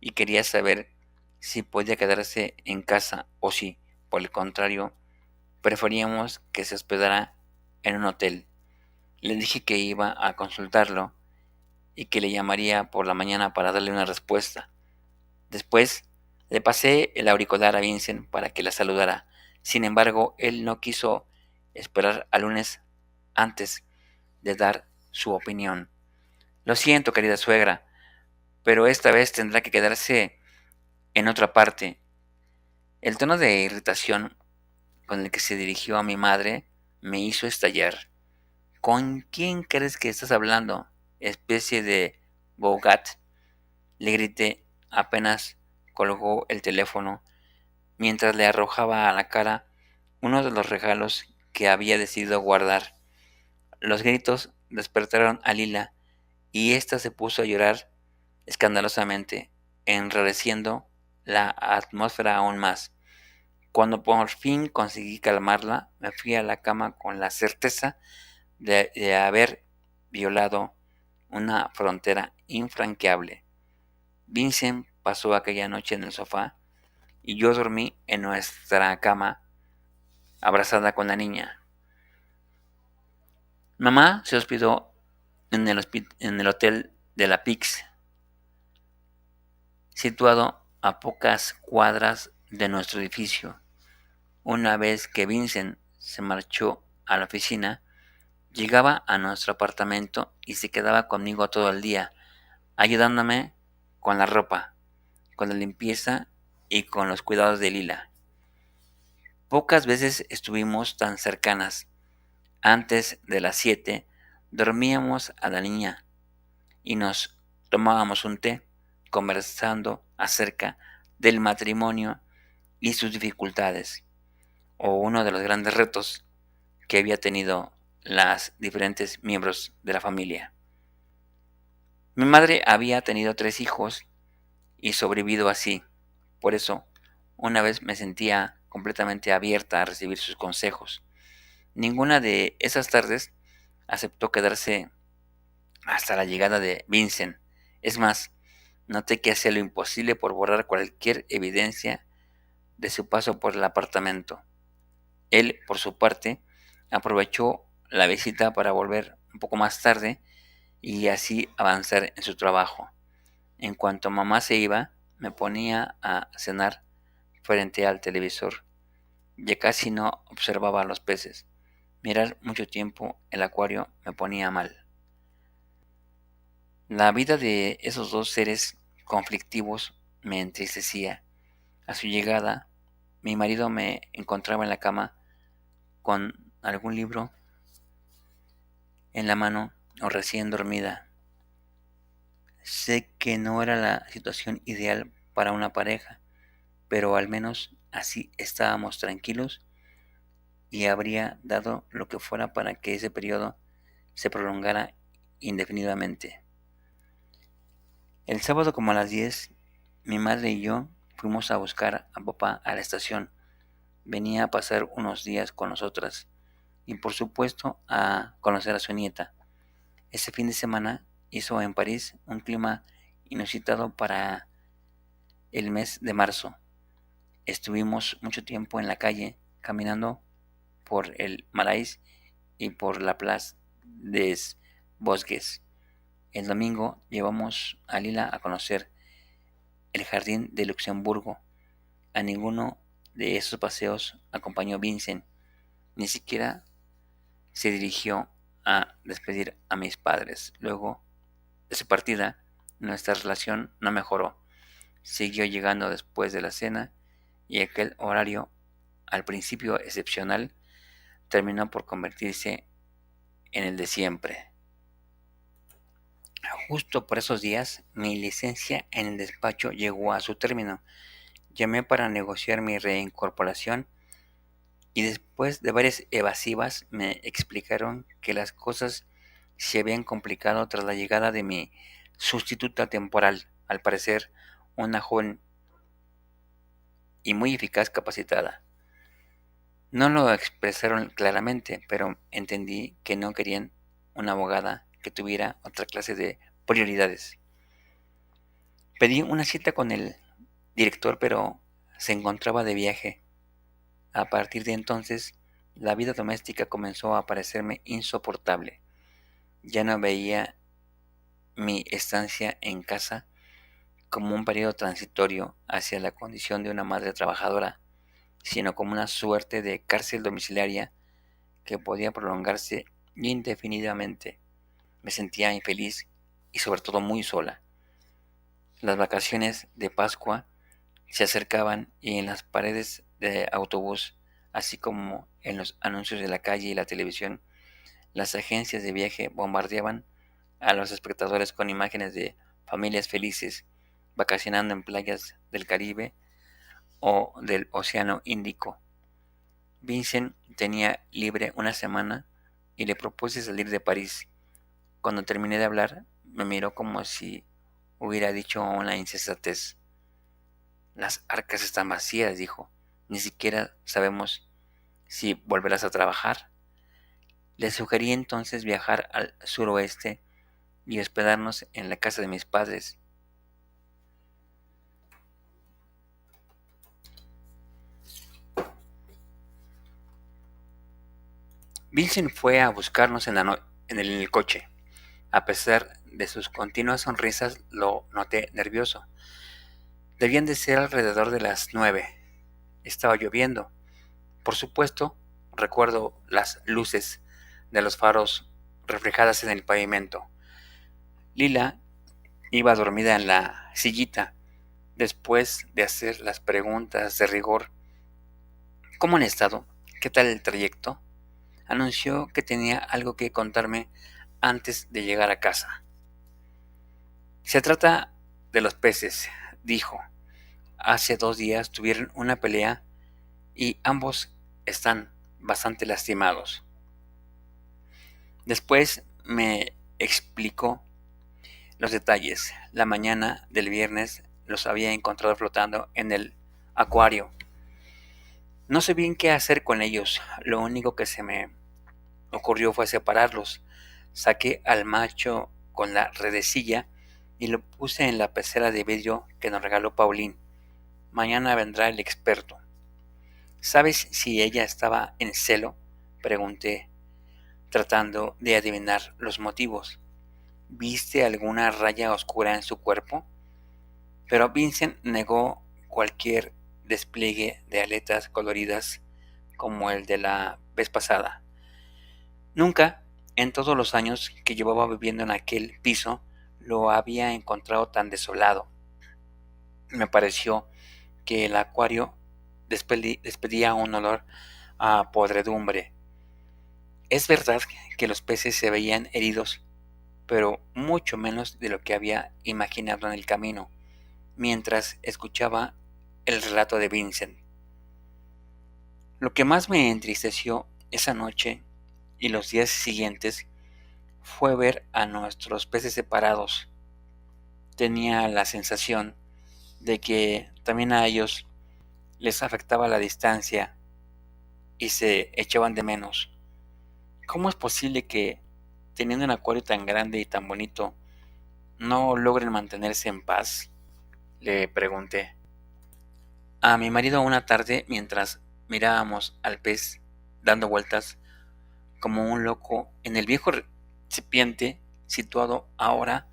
y quería saber si podía quedarse en casa o si, por el contrario, preferíamos que se hospedara en un hotel. Le dije que iba a consultarlo y que le llamaría por la mañana para darle una respuesta. Después le pasé el auricular a Vincent para que la saludara. Sin embargo, él no quiso esperar al lunes antes de dar su opinión. Lo siento, querida suegra, pero esta vez tendrá que quedarse en otra parte. El tono de irritación con el que se dirigió a mi madre me hizo estallar. ¿Con quién crees que estás hablando, especie de Bogat?, le grité apenas colgó el teléfono, mientras le arrojaba a la cara uno de los regalos que había decidido guardar. Los gritos despertaron a Lila y ésta se puso a llorar escandalosamente, enrareciendo la atmósfera aún más. Cuando por fin conseguí calmarla, me fui a la cama con la certeza de haber violado una frontera infranqueable. Vincent pasó aquella noche en el sofá y yo dormí en nuestra cama, abrazada con la niña. Mamá se hospedó en el hotel de la Pix, situado a pocas cuadras de nuestro edificio. Una vez que Vincent se marchó a la oficina, llegaba a nuestro apartamento y se quedaba conmigo todo el día, ayudándome con la ropa, con la limpieza y con los cuidados de Lila. Pocas veces estuvimos tan cercanas. Antes de las 7 dormíamos a la niña y nos tomábamos un té conversando acerca del matrimonio y sus dificultades, o uno de los grandes retos que había tenido las diferentes miembros de la familia. Mi madre había tenido 3 hijos y sobrevivido así. Por eso, una vez me sentía completamente abierta a recibir sus consejos. Ninguna de esas tardes aceptó quedarse hasta la llegada de Vincent. Es más, noté que hacía lo imposible por borrar cualquier evidencia de su paso por el apartamento. Él, por su parte, aprovechó la visita para volver un poco más tarde y así avanzar en su trabajo. En cuanto mamá se iba, me ponía a cenar frente al televisor. Ya casi no observaba a los peces. Mirar mucho tiempo el acuario me ponía mal. La vida de esos dos seres conflictivos me entristecía. A su llegada, mi marido me encontraba en la cama con algún libro en la mano o recién dormida. Sé que no era la situación ideal para una pareja, pero al menos así estábamos tranquilos y habría dado lo que fuera para que ese periodo se prolongara indefinidamente. El sábado como a las 10, mi madre y yo Fuimos a buscar a papá a la estación. Venía a pasar unos días con nosotras y por supuesto a conocer a su nieta. Ese fin de semana hizo en París un clima inusitado para el mes de marzo. Estuvimos mucho tiempo en la calle, caminando por el Marais y por la Place des Bosques. El domingo llevamos a Lila a conocer el Jardín de Luxemburgo. A ninguno de esos paseos acompañó Vincent, ni siquiera se dirigió a despedir a mis padres. Luego de su partida, nuestra relación no mejoró. Siguió llegando después de la cena y aquel horario, al principio excepcional, terminó por convertirse en el de siempre. Justo por esos días, mi licencia en el despacho llegó a su término. Llamé para negociar mi reincorporación y después de varias evasivas me explicaron que las cosas se habían complicado tras la llegada de mi sustituta temporal, al parecer una joven y muy eficaz capacitada. No lo expresaron claramente, pero entendí que no querían una abogada que tuviera otra clase de prioridades. Pedí una cita con el director, pero se encontraba de viaje. A partir de entonces, la vida doméstica comenzó a parecerme insoportable. Ya no veía mi estancia en casa como un periodo transitorio hacia la condición de una madre trabajadora, sino como una suerte de cárcel domiciliaria que podía prolongarse indefinidamente. Me sentía infeliz y sobre todo muy sola. Las vacaciones de Pascua se acercaban y en las paredes de autobús, así como en los anuncios de la calle y la televisión, las agencias de viaje bombardeaban a los espectadores con imágenes de familias felices vacacionando en playas del Caribe o del Océano Índico. Vincent tenía libre una semana y le propuse salir de París. Cuando terminé de hablar, me miró como si hubiera dicho una insensatez. Las arcas están vacías, dijo. Ni siquiera sabemos si volverás a trabajar. Le sugerí entonces viajar al suroeste y hospedarnos en la casa de mis padres. Vincent fue a buscarnos en el coche. A pesar de sus continuas sonrisas, lo noté nervioso. Debían de ser alrededor de las 9. Estaba lloviendo. Por supuesto, recuerdo las luces de los faros reflejadas en el pavimento. Lila iba dormida en la sillita. Después de hacer las preguntas de rigor, ¿cómo han estado? ¿Qué tal el trayecto? Anunció que tenía algo que contarme antes de llegar a casa. Se trata de los peces, dijo. Hace 2 días tuvieron una pelea y ambos están bastante lastimados. Después me explicó los detalles. La mañana del viernes los había encontrado flotando en el acuario. No sé bien qué hacer con ellos. Lo único que se me ocurrió fue separarlos. Saqué al macho con la redecilla y lo puse en la pecera de vidrio que nos regaló Paulín. Mañana vendrá el experto. ¿Sabes si ella estaba en celo?, pregunté, tratando de adivinar los motivos. ¿Viste alguna raya oscura en su cuerpo? Pero Vincent negó cualquier despliegue de aletas coloridas como el de la vez pasada. Nunca, en todos los años que llevaba viviendo en aquel piso, lo había encontrado tan desolado. Me pareció que el acuario despedía un olor a podredumbre. Es verdad que los peces se veían heridos, pero mucho menos de lo que había imaginado en el camino, mientras escuchaba el relato de Vincent. Lo que más me entristeció esa noche y los días siguientes fue ver a nuestros peces separados. Tenía la sensación de que también a ellos les afectaba la distancia y se echaban de menos. ¿Cómo es posible que, teniendo un acuario tan grande y tan bonito, no logren mantenerse en paz?, le pregunté a mi marido una tarde mientras mirábamos al pez dando vueltas como un loco en el viejo recipiente situado ahora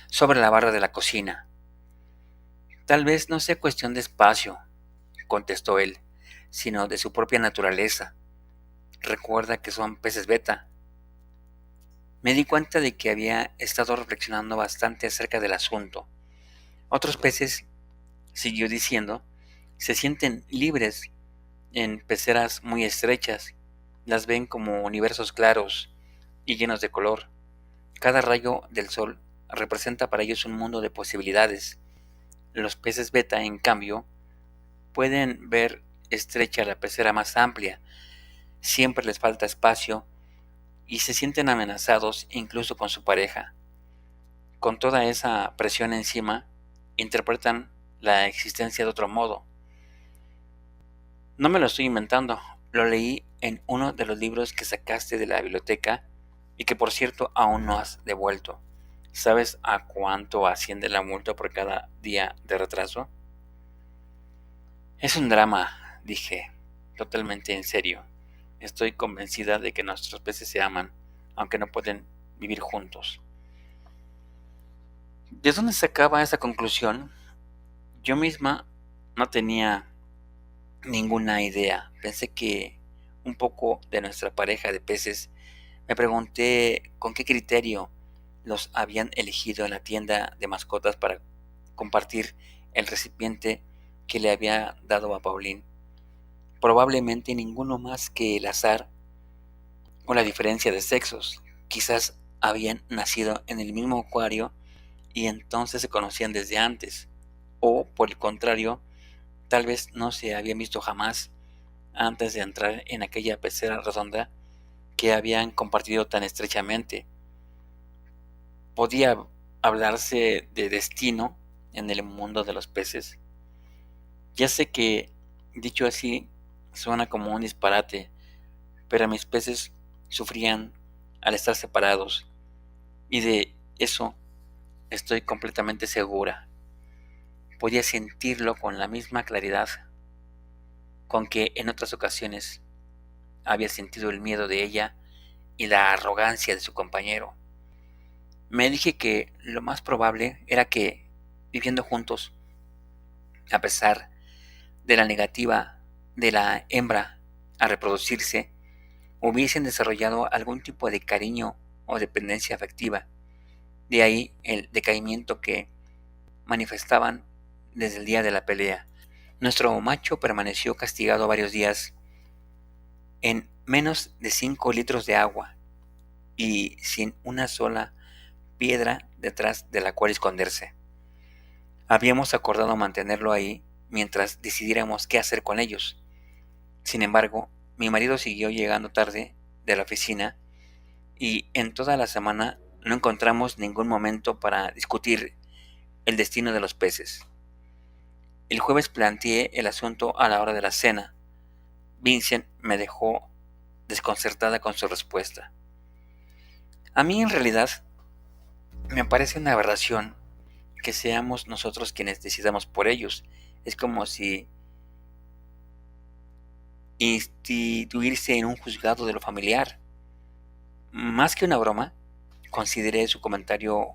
sobre la barra de la cocina. Tal vez no sea cuestión de espacio, contestó él, sino de su propia naturaleza. Recuerda que son peces beta. Me di cuenta de que había estado reflexionando bastante acerca del asunto. Otros peces, siguió diciendo, se sienten libres en peceras muy estrechas. Las ven como universos claros y llenos de color. Cada rayo del sol representa para ellos un mundo de posibilidades. Los peces beta, en cambio, pueden ver estrecha la pecera más amplia. Siempre les falta espacio y se sienten amenazados incluso con su pareja. Con toda esa presión encima, interpretan la existencia de otro modo. No me lo estoy inventando, lo leí en uno de los libros que sacaste de la biblioteca y que por cierto aún no has devuelto. ¿Sabes a cuánto asciende la multa por cada día de retraso? Es un drama, dije, totalmente en serio. Estoy convencida de que nuestros peces se aman, aunque no pueden vivir juntos. ¿De dónde sacaba esa conclusión? Yo misma no tenía ninguna idea. Pensé que un poco de nuestra pareja de peces. Me pregunté con qué criterio los habían elegido en la tienda de mascotas para compartir el recipiente que le había dado a Pauline. Probablemente ninguno más que el azar o la diferencia de sexos. Quizás habían nacido en el mismo acuario y entonces se conocían desde antes. O, por el contrario, tal vez no se habían visto jamás antes de entrar en aquella pecera redonda que habían compartido tan estrechamente. ¿Podía hablarse de destino en el mundo de los peces? Ya sé que, dicho así, suena como un disparate, pero mis peces sufrían al estar separados, y de eso estoy completamente segura. Podía sentirlo con la misma claridad con que en otras ocasiones había sentido el miedo de ella y la arrogancia de su compañero. Me dije que lo más probable era que, viviendo juntos, a pesar de la negativa de la hembra a reproducirse, hubiesen desarrollado algún tipo de cariño o dependencia afectiva. De ahí el decaimiento que manifestaban desde el día de la pelea. Nuestro macho permaneció castigado varios días en menos de 5 litros de agua y sin una sola piedra detrás de la cual esconderse. Habíamos acordado mantenerlo ahí mientras decidiéramos qué hacer con ellos. Sin embargo, mi marido siguió llegando tarde de la oficina y en toda la semana no encontramos ningún momento para discutir el destino de los peces. El jueves planteé el asunto a la hora de la cena. Vincent me dejó desconcertada con su respuesta. A mí en realidad me parece una aberración que seamos nosotros quienes decidamos por ellos. Es como si instituirse en un juzgado de lo familiar. Más que una broma, consideré su comentario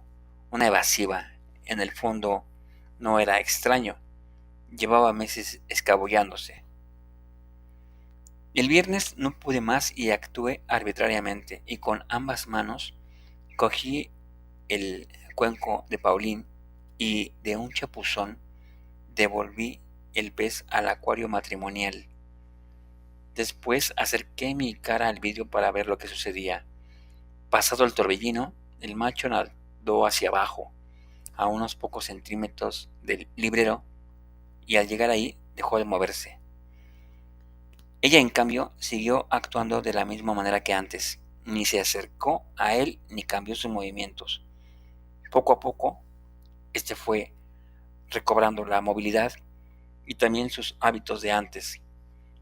una evasiva. En el fondo, no era extraño. Llevaba meses escabullándose. El viernes no pude más y actué arbitrariamente, y con ambas manos cogí el cuenco de Pauline y de un chapuzón devolví el pez al acuario matrimonial. Después acerqué mi cara al vidrio para ver lo que sucedía. Pasado el torbellino, el macho nadó hacia abajo, a unos pocos centímetros del librero, y al llegar ahí dejó de moverse. Ella, en cambio, siguió actuando de la misma manera que antes. Ni se acercó a él ni cambió sus movimientos. Poco a poco, este fue recobrando la movilidad y también sus hábitos de antes.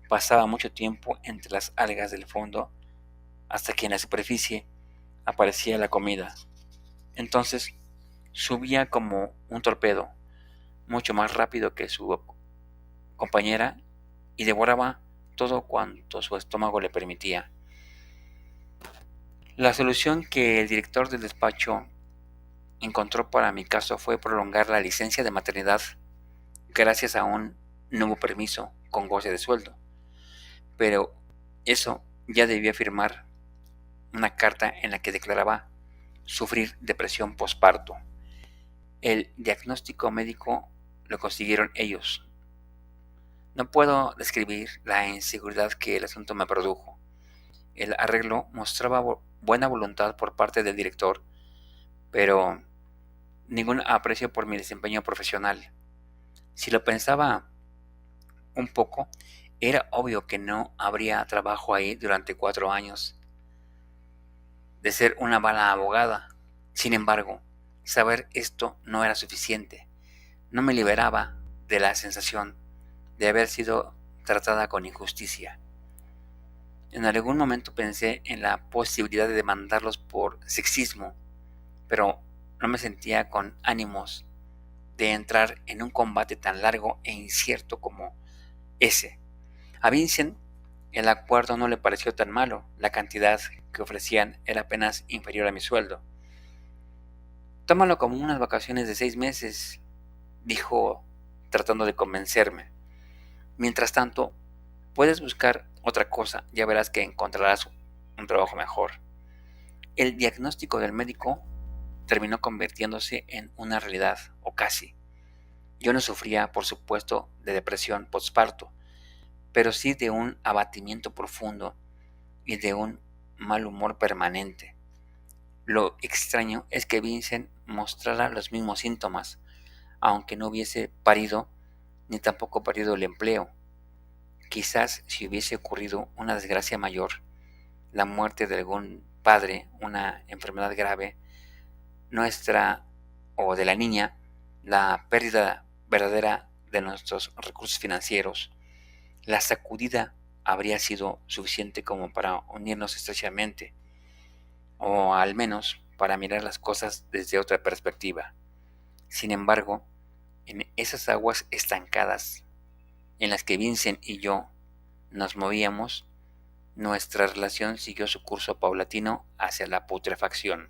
Pasaba mucho tiempo entre las algas del fondo hasta que en la superficie aparecía la comida. Entonces subía como un torpedo, mucho más rápido que su compañera, y devoraba todo cuanto su estómago le permitía. La solución que el director del despacho encontró para mi caso fue prolongar la licencia de maternidad gracias a un nuevo permiso con goce de sueldo. Pero eso ya debía firmar una carta en la que declaraba sufrir depresión posparto. El diagnóstico médico lo consiguieron ellos. No puedo describir la inseguridad que el asunto me produjo. El arreglo mostraba buena voluntad por parte del director, pero ningún aprecio por mi desempeño profesional. Si lo pensaba un poco, era obvio que no habría trabajo ahí durante 4 años de ser una mala abogada. Sin embargo, saber esto no era suficiente. No me liberaba de la sensación de haber sido tratada con injusticia. En algún momento pensé en la posibilidad de demandarlos por sexismo, pero no me sentía con ánimos de entrar en un combate tan largo e incierto como ese. A Vincent el acuerdo no le pareció tan malo. La cantidad que ofrecían era apenas inferior a mi sueldo. Tómalo como unas vacaciones de 6 meses, dijo, tratando de convencerme. Mientras tanto, puedes buscar otra cosa, ya verás que encontrarás un trabajo mejor. El diagnóstico del médico terminó convirtiéndose en una realidad, o casi. Yo no sufría, por supuesto, de depresión postparto, pero sí de un abatimiento profundo y de un mal humor permanente. Lo extraño es que Vincent mostrara los mismos síntomas, aunque no hubiese parido ni tampoco perdido el empleo. Quizás si hubiese ocurrido una desgracia mayor, la muerte de algún padre, una enfermedad grave, nuestra o de la niña, la pérdida verdadera de nuestros recursos financieros, la sacudida habría sido suficiente como para unirnos estrechamente, o al menos para mirar las cosas desde otra perspectiva. Sin embargo, en esas aguas estancadas en las que Vincent y yo nos movíamos, nuestra relación siguió su curso paulatino hacia la putrefacción.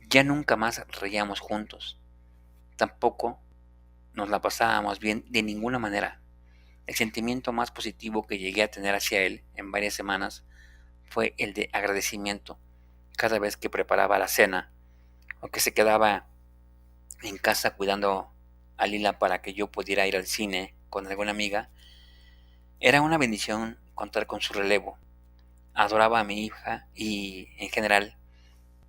Ya nunca más reíamos juntos, tampoco nos la pasábamos bien de ninguna manera. El sentimiento más positivo que llegué a tener hacia él en varias semanas fue el de agradecimiento cada vez que preparaba la cena o que se quedaba en casa cuidando a Lila para que yo pudiera ir al cine con alguna amiga. Era una bendición contar con su relevo. Adoraba a mi hija y, en general,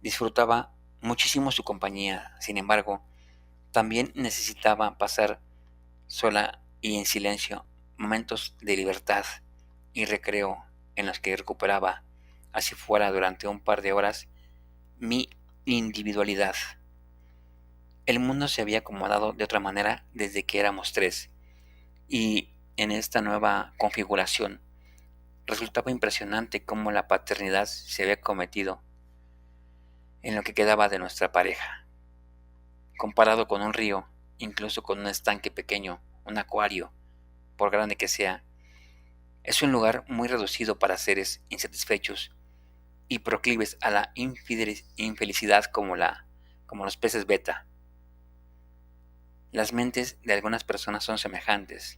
disfrutaba muchísimo su compañía. Sin embargo, también necesitaba pasar sola y en silencio momentos de libertad y recreo en los que recuperaba, así fuera durante un par de horas, mi individualidad. El mundo se había acomodado de otra manera desde que éramos 3, y en esta nueva configuración resultaba impresionante cómo la paternidad se había cometido en lo que quedaba de nuestra pareja. Comparado con un río, incluso con un estanque pequeño, un acuario, por grande que sea, es un lugar muy reducido para seres insatisfechos y proclives a la infelicidad como los peces beta. Las mentes de algunas personas son semejantes.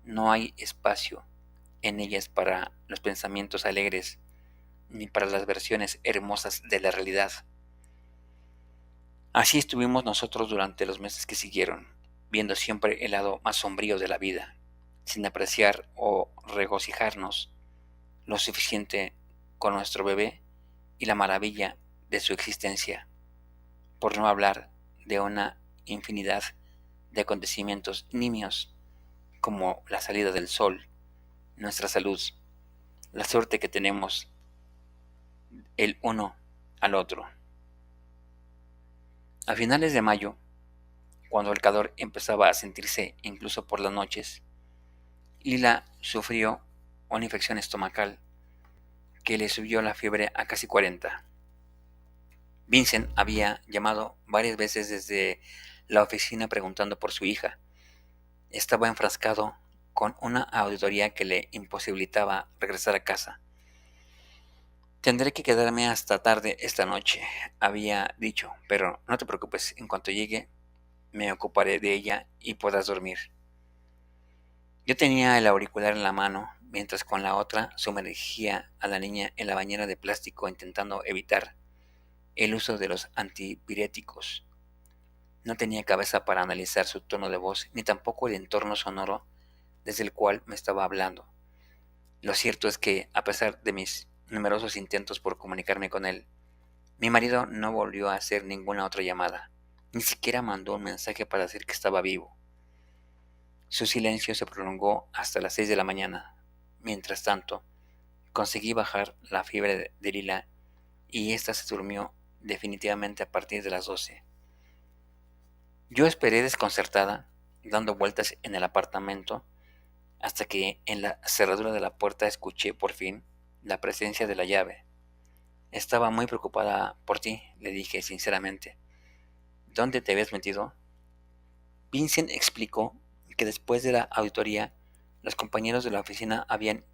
No hay espacio en ellas para los pensamientos alegres ni para las versiones hermosas de la realidad. Así estuvimos nosotros durante los meses que siguieron, viendo siempre el lado más sombrío de la vida, sin apreciar o regocijarnos lo suficiente con nuestro bebé y la maravilla de su existencia, por no hablar de una infinidad de acontecimientos nimios como la salida del sol, nuestra salud, la suerte que tenemos el uno al otro. A finales de mayo, cuando el calor empezaba a sentirse incluso por las noches, Lila sufrió una infección estomacal que le subió la fiebre a casi 40. Vincent había llamado varias veces desde la oficina preguntando por su hija. Estaba enfrascado con una auditoría que le imposibilitaba regresar a casa. Tendré que quedarme hasta tarde esta noche, había dicho, pero no te preocupes, en cuanto llegue me ocuparé de ella y podrás dormir. Yo tenía el auricular en la mano, mientras con la otra sumergía a la niña en la bañera de plástico intentando evitar el uso de los antipiréticos. No tenía cabeza para analizar su tono de voz, ni tampoco el entorno sonoro desde el cual me estaba hablando. Lo cierto es que, a pesar de mis numerosos intentos por comunicarme con él, mi marido no volvió a hacer ninguna otra llamada, ni siquiera mandó un mensaje para decir que estaba vivo. Su silencio se prolongó hasta las 6 de la mañana. Mientras tanto, conseguí bajar la fiebre de Lila y ésta se durmió definitivamente a partir de las 12. Yo esperé desconcertada, dando vueltas en el apartamento, hasta que en la cerradura de la puerta escuché por fin la presencia de la llave. Estaba muy preocupada por ti, le dije sinceramente. ¿Dónde te habías metido? Vincent explicó que después de la auditoría, los compañeros de la oficina habían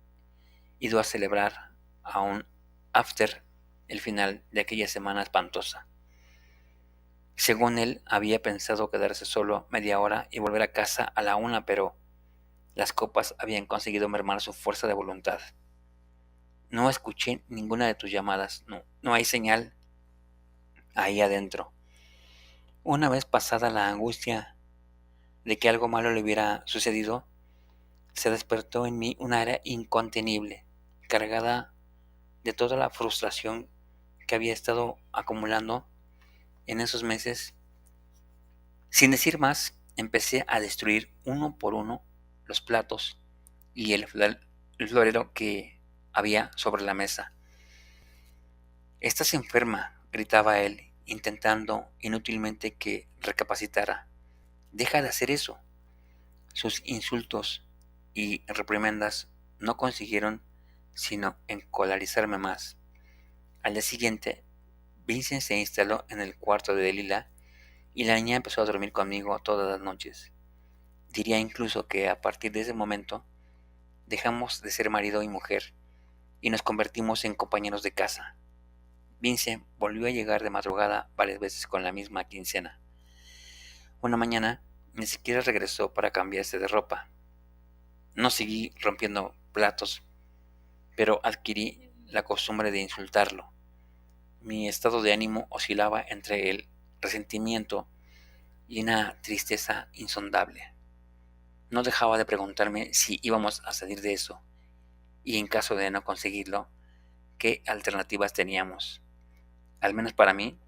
ido a celebrar a un after el final de aquella semana espantosa. Según él, había pensado quedarse solo media hora y volver a casa a la 1, pero las copas habían conseguido mermar su fuerza de voluntad. No escuché ninguna de tus llamadas, no hay señal ahí adentro. Una vez pasada la angustia de que algo malo le hubiera sucedido, se despertó en mí una era incontenible, cargada de toda la frustración que había estado acumulando en esos meses. Sin decir más, empecé a destruir uno por uno los platos y el florero que había sobre la mesa. «Estás enferma», gritaba él, intentando inútilmente que recapacitara. «Deja de hacer eso». Sus insultos y reprimendas no consiguieron sino encolarizarme más. Al día siguiente, Vincent se instaló en el cuarto de Lila y la niña empezó a dormir conmigo todas las noches. Diría incluso que a partir de ese momento dejamos de ser marido y mujer y nos convertimos en compañeros de casa. Vincent volvió a llegar de madrugada varias veces con la misma quincena. Una mañana ni siquiera regresó para cambiarse de ropa. No seguí rompiendo platos, pero adquirí la costumbre de insultarlo. Mi estado de ánimo oscilaba entre el resentimiento y una tristeza insondable. No dejaba de preguntarme si íbamos a salir de eso, y en caso de no conseguirlo, qué alternativas teníamos. Al menos para mí,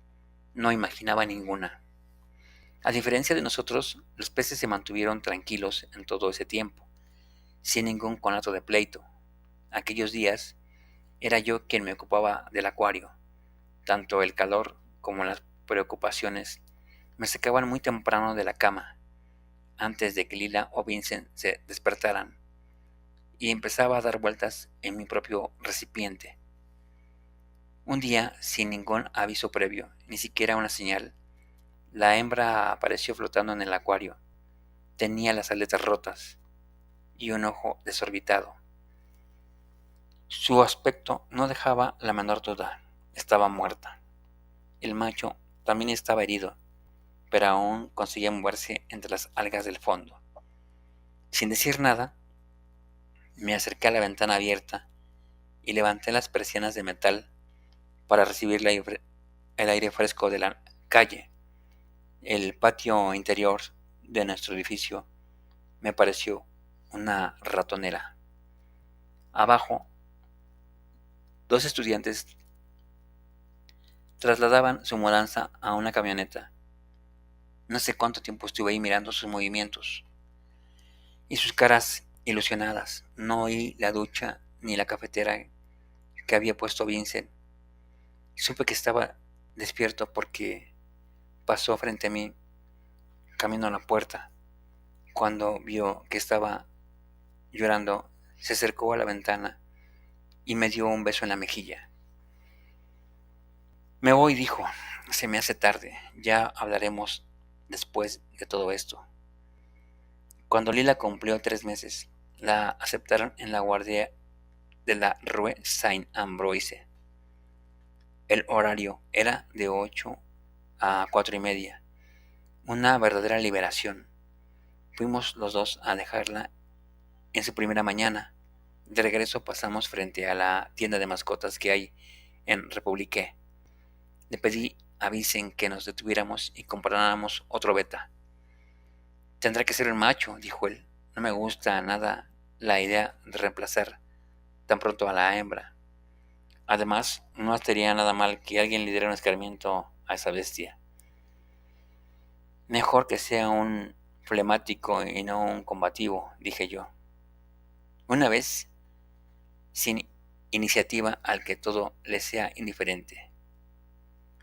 no imaginaba ninguna. A diferencia de nosotros, los peces se mantuvieron tranquilos en todo ese tiempo, sin ningún conato de pleito. Aquellos días era yo quien me ocupaba del acuario. Tanto el calor como las preocupaciones me sacaban muy temprano de la cama, antes de que Lila o Vincent se despertaran, y empezaba a dar vueltas en mi propio recipiente. Un día, sin ningún aviso previo, ni siquiera una señal, la hembra apareció flotando en el acuario. Tenía las aletas rotas y un ojo desorbitado. Su aspecto no dejaba la menor duda. Estaba muerta. El macho también estaba herido, pero aún conseguía moverse entre las algas del fondo. Sin decir nada, me acerqué a la ventana abierta y levanté las persianas de metal para recibir el aire fresco de la calle. El patio interior de nuestro edificio me pareció una ratonera. Abajo, dos estudiantes trasladaban su mudanza a una camioneta. No sé cuánto tiempo estuve ahí mirando sus movimientos y sus caras ilusionadas. No oí la ducha ni la cafetera que había puesto Vincent. Supe que estaba despierto porque pasó frente a mí camino a la puerta. Cuando vio que estaba llorando, se acercó a la ventana y me dio un beso en la mejilla. Me voy, dijo. Se me hace tarde. Ya hablaremos después de todo esto. Cuando Lila cumplió 3 meses, la aceptaron en la guardia de la Rue Saint-Ambroise. El horario era de 8 a 4:30. Una verdadera liberación. Fuimos los dos a dejarla en su primera mañana. De regreso pasamos frente a la tienda de mascotas que hay en Republique. Le pedí a Vincent que nos detuviéramos y compráramos otro beta. Tendrá que ser el macho, dijo él. No me gusta nada la idea de reemplazar tan pronto a la hembra. Además, no estaría nada mal que alguien le diera un escarmiento a esa bestia. Mejor que sea un flemático y no un combativo, dije yo. Una vez, sin iniciativa al que todo le sea indiferente.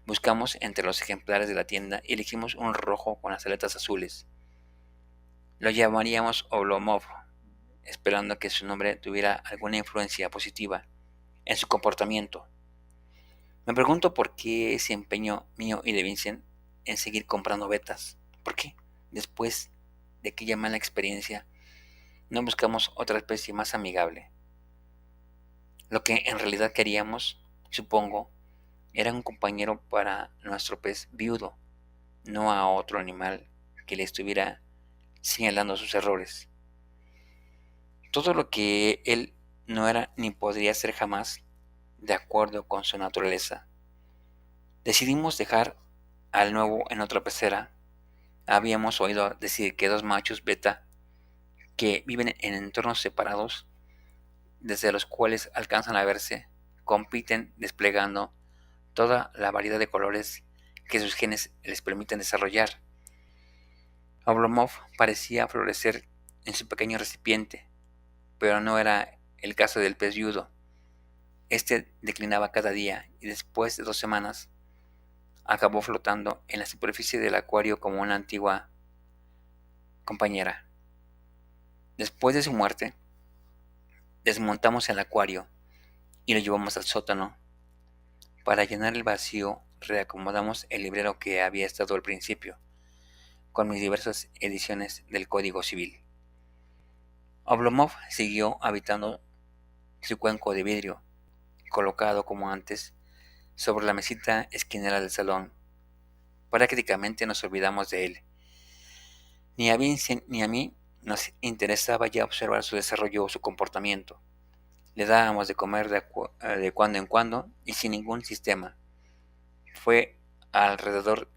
Buscamos entre los ejemplares de la tienda y elegimos un rojo con las aletas azules. Lo llamaríamos Oblomov, esperando que su nombre tuviera alguna influencia positiva en su comportamiento. Me pregunto por qué ese empeño mío y de Vincent en seguir comprando betas. ¿Por qué? Después de aquella mala experiencia, no buscamos otra especie más amigable. Lo que en realidad queríamos, supongo, era un compañero para nuestro pez viudo, no a otro animal que le estuviera señalando sus errores. Todo lo que él no era ni podría ser jamás de acuerdo con su naturaleza. Decidimos dejar al nuevo en otra pecera. Habíamos oído decir que 2 machos beta que viven en entornos separados, desde los cuales alcanzan a verse, compiten desplegando toda la variedad de colores que sus genes les permiten desarrollar. Oblomov parecía florecer en su pequeño recipiente, pero no era el caso del pez viudo. Este declinaba cada día y después de 2 semanas acabó flotando en la superficie del acuario como una antigua compañera. Después de su muerte, desmontamos el acuario y lo llevamos al sótano. Para llenar el vacío, reacomodamos el librero que había estado al principio, con mis diversas ediciones del Código Civil. Oblomov siguió habitando su cuenco de vidrio, colocado como antes sobre la mesita esquinera del salón. Prácticamente nos olvidamos de él. Ni a Vincent ni a mí nos interesaba ya observar su desarrollo o su comportamiento. Le dábamos de comer de cuando en cuando y sin ningún sistema. Fue alrededor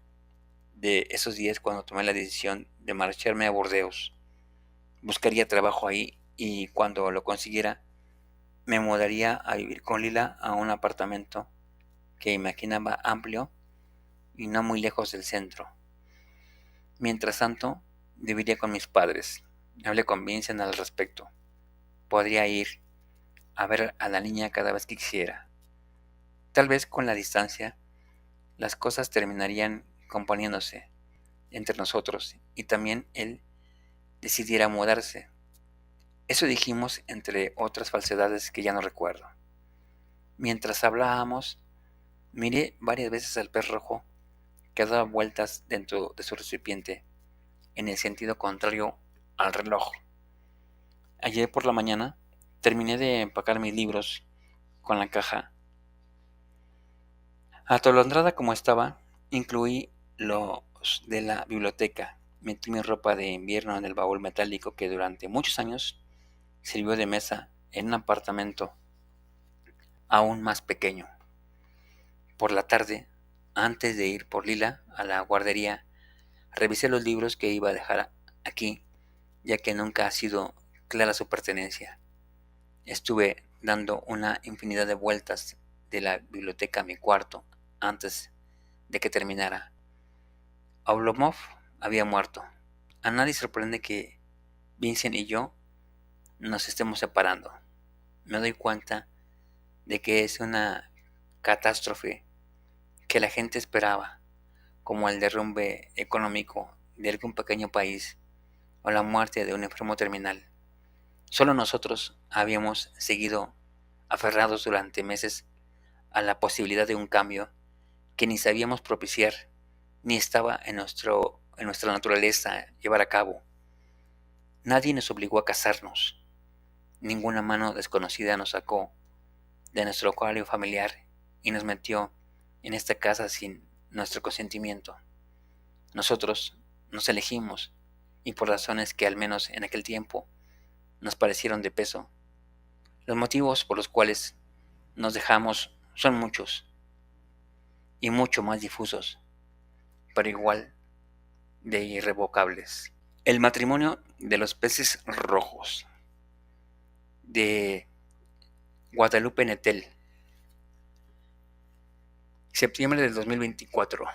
de esos días cuando tomé la decisión de marcharme a Burdeos. Buscaría trabajo ahí y cuando lo consiguiera me mudaría a vivir con Lila a un apartamento que imaginaba amplio y no muy lejos del centro. Mientras tanto, viviría con mis padres. Hablé con Vincent al respecto. Podría ir a ver a la niña cada vez que quisiera. Tal vez con la distancia, las cosas terminarían componiéndose entre nosotros y también él decidiera mudarse. Eso dijimos entre otras falsedades que ya no recuerdo. Mientras hablábamos, miré varias veces al pez rojo que daba vueltas dentro de su recipiente en el sentido contrario al reloj. Ayer por la mañana terminé de empacar mis libros con la caja. Atolondrada como estaba, incluí los de la biblioteca. Metí mi ropa de invierno en el baúl metálico que durante muchos años sirvió de mesa en un apartamento aún más pequeño. Por la tarde, antes de ir por Lila a la guardería, revisé los libros que iba a dejar aquí, ya que nunca ha sido clara su pertenencia. Estuve dando una infinidad de vueltas de la biblioteca a mi cuarto antes de que terminara. Oblomov había muerto. A nadie sorprende que Vincent y yo nos estemos separando. Me doy cuenta de que es una catástrofe que la gente esperaba, como el derrumbe económico de algún pequeño país o la muerte de un enfermo terminal. Solo nosotros habíamos seguido aferrados durante meses a la posibilidad de un cambio que ni sabíamos propiciar, ni estaba en nuestra naturaleza llevar a cabo. Nadie nos obligó a casarnos. Ninguna mano desconocida nos sacó de nuestro hogar familiar y nos metió en esta casa sin nuestro consentimiento. Nosotros nos elegimos, y por razones que al menos en aquel tiempo nos parecieron de peso. Los motivos por los cuales nos dejamos son muchos y mucho más difusos, pero igual de irrevocables. El matrimonio de los peces rojos, de Guadalupe Nettel, septiembre del 2024.